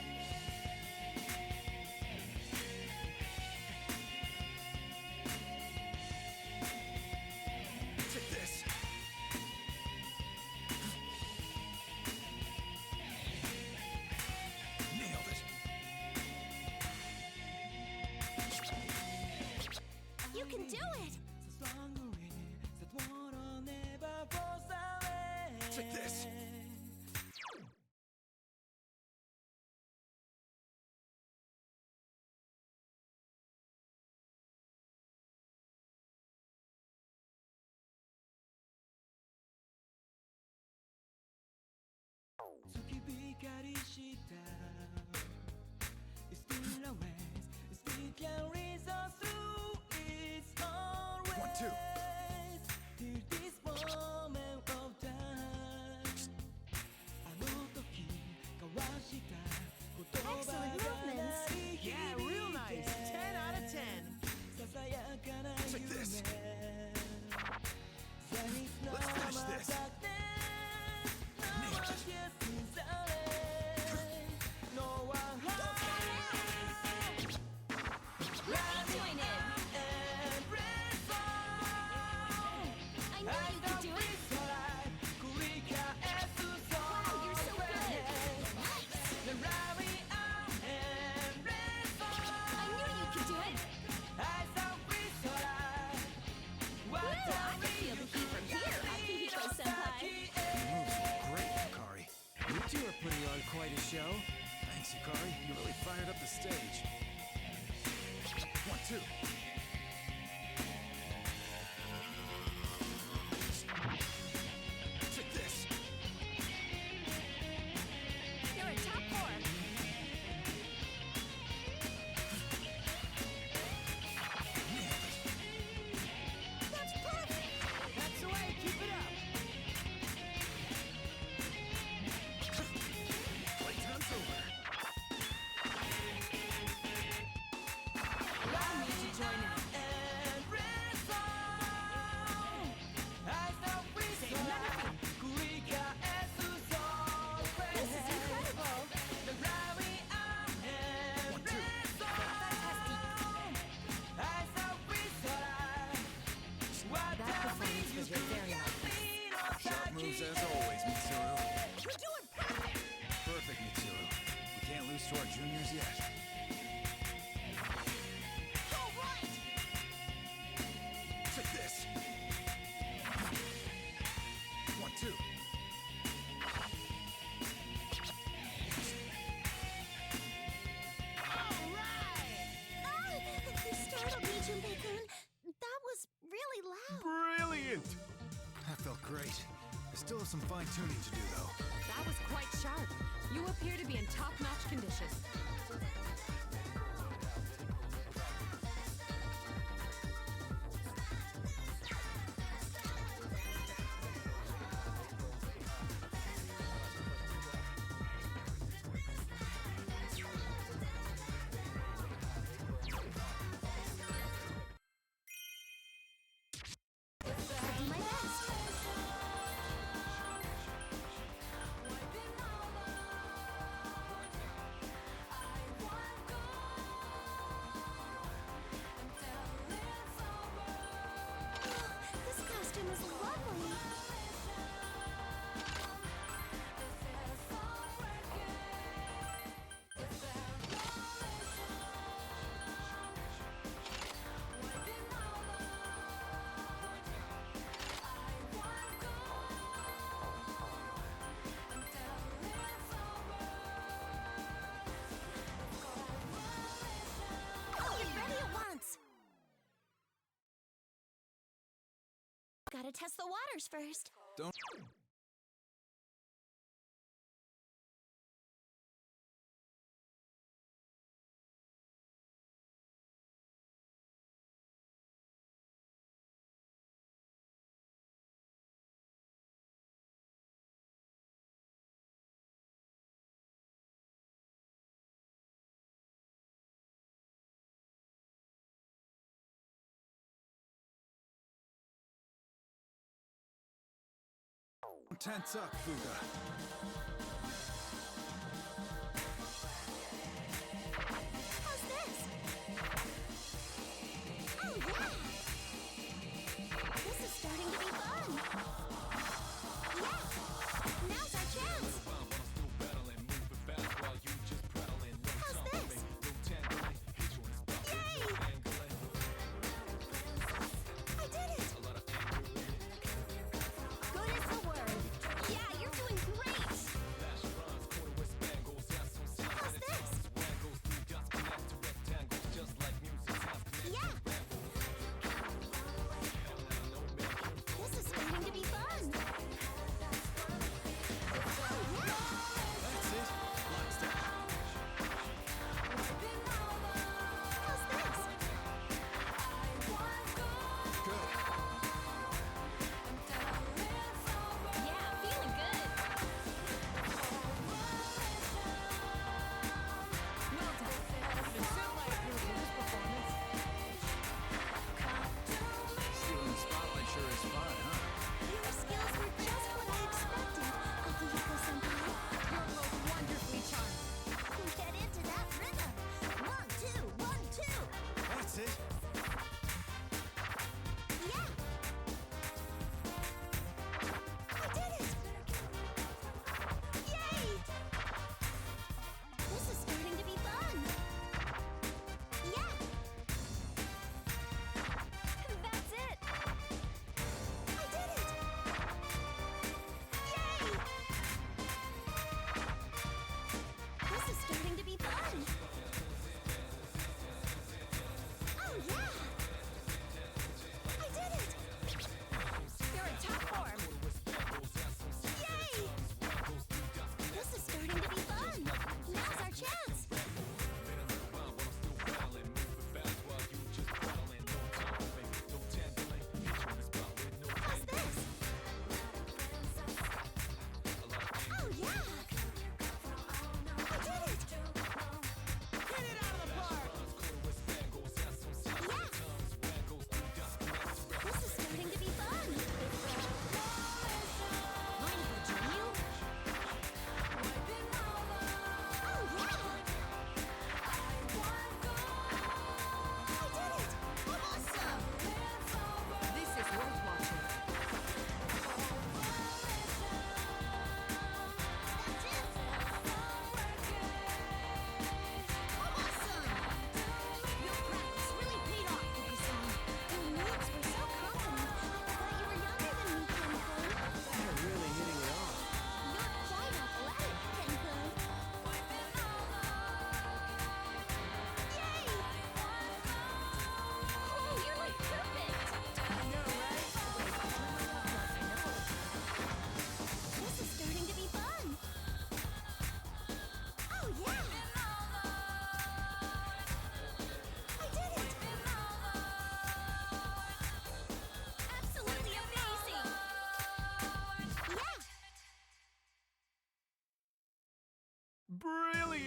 Take this. Nailed it. You can do it! Take this. One, two. Excellent movements! Yeah, real nice. 10 out of 10. Take this. Let's finish this. Nailed it. join in. This is incredible. That performance was your very own. Sharp moves as always, Mitsuru. You're doing perfect. Perfect, Mitsuru. We can't lose to our juniors yet. All right. Take this. 1, 2. You startled me, Junpei-kun. That was really loud. Brilliant! That felt great. I still have some fine-tuning to do, though. That was quite sharp. You appear to be in top-notch condition. I'll do my best. This costume is lovely. I'll get ready at once. Gotta test the waters first. Don't... Tense up, Fuga. How's this? Oh, yeah! This is starting to be fun. Yeah! Now's our chance! How's this? Yay! I did it! Good as the word. Yeah, you're doing great!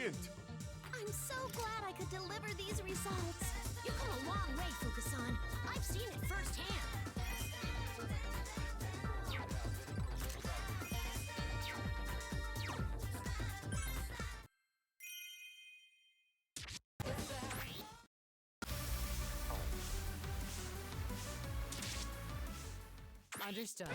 Brilliant! I'm so glad I could deliver these results. You've come a long way, Fukasan. I've seen it firsthand. Understood.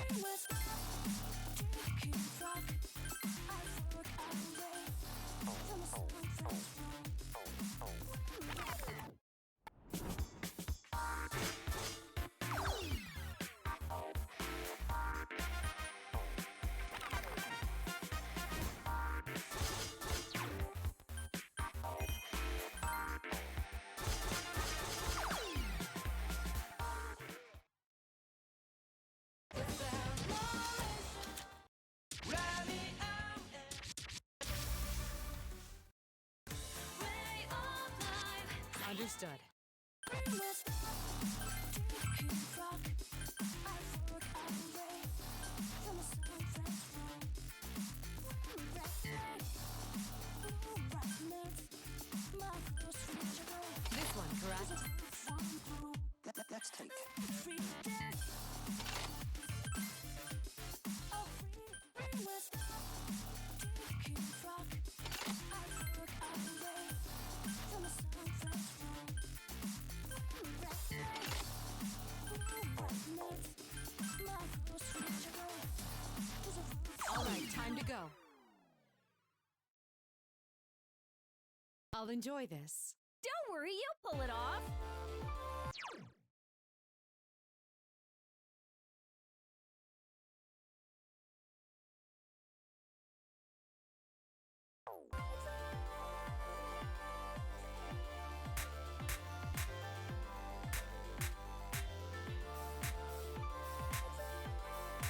Understood. This one, correct? Let's take. All right, time to go. I'll enjoy this. Don't worry, you'll pull it off.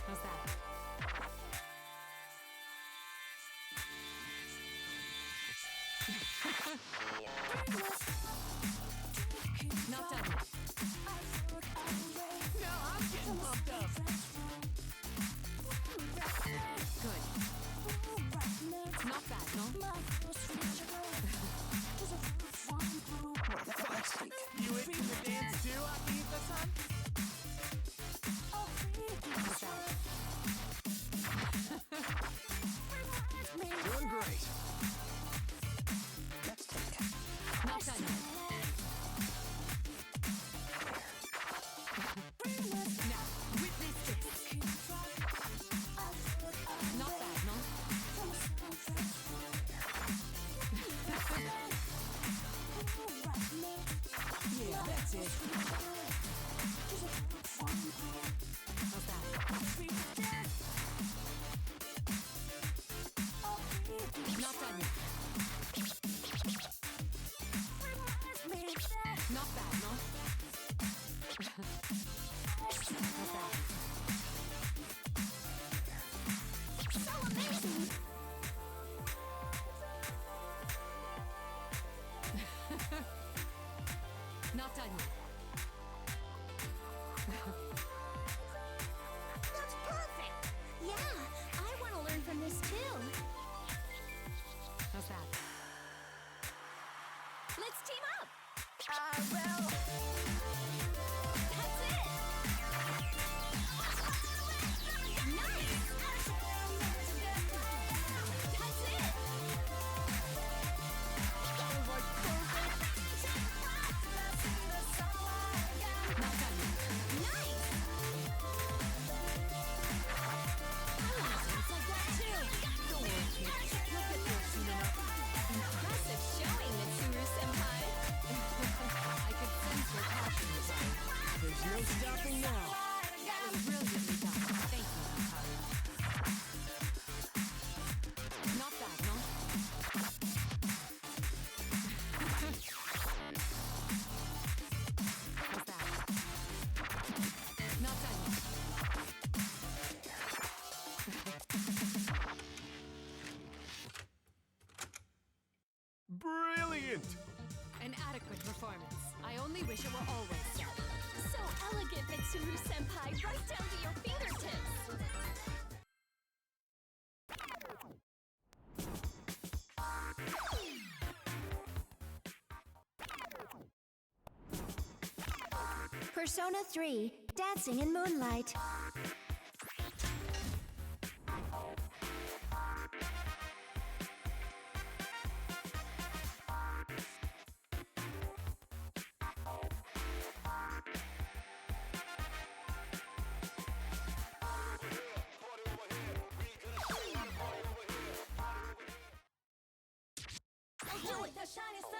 How's that? Not done yet. Now I'm getting pumped up. Good. Not bad, no? Let's take. You itching to dance too, Akita-san? How's that? Doing great. Let's take. Not done yet. Now, witness this. Not bad, no? Yeah, that's it. How's that? Not done yet. Not bad, no? How's that? So amazing! Not done yet. That's perfect! Yeah, I want to learn from this too. How's that? Let's team up. Well... That's it. Nice! That's it. Not done yet. Nice! I want to dance like that too. Don't worry, kid. You'll get there soon enough. Impressive showing, Mitsuru-senpai. I could sense your passion, Mizari. There's no stopping now. That was brilliantly done. Thank you, Hikaru. Not bad, no? How's that? Not done yet. Brilliant! An adequate performance. I only wish it were always so. So elegant, Mitsuru-senpai, right down to your fingertips. Persona 3, Dancing in Moonlight. You're the shinest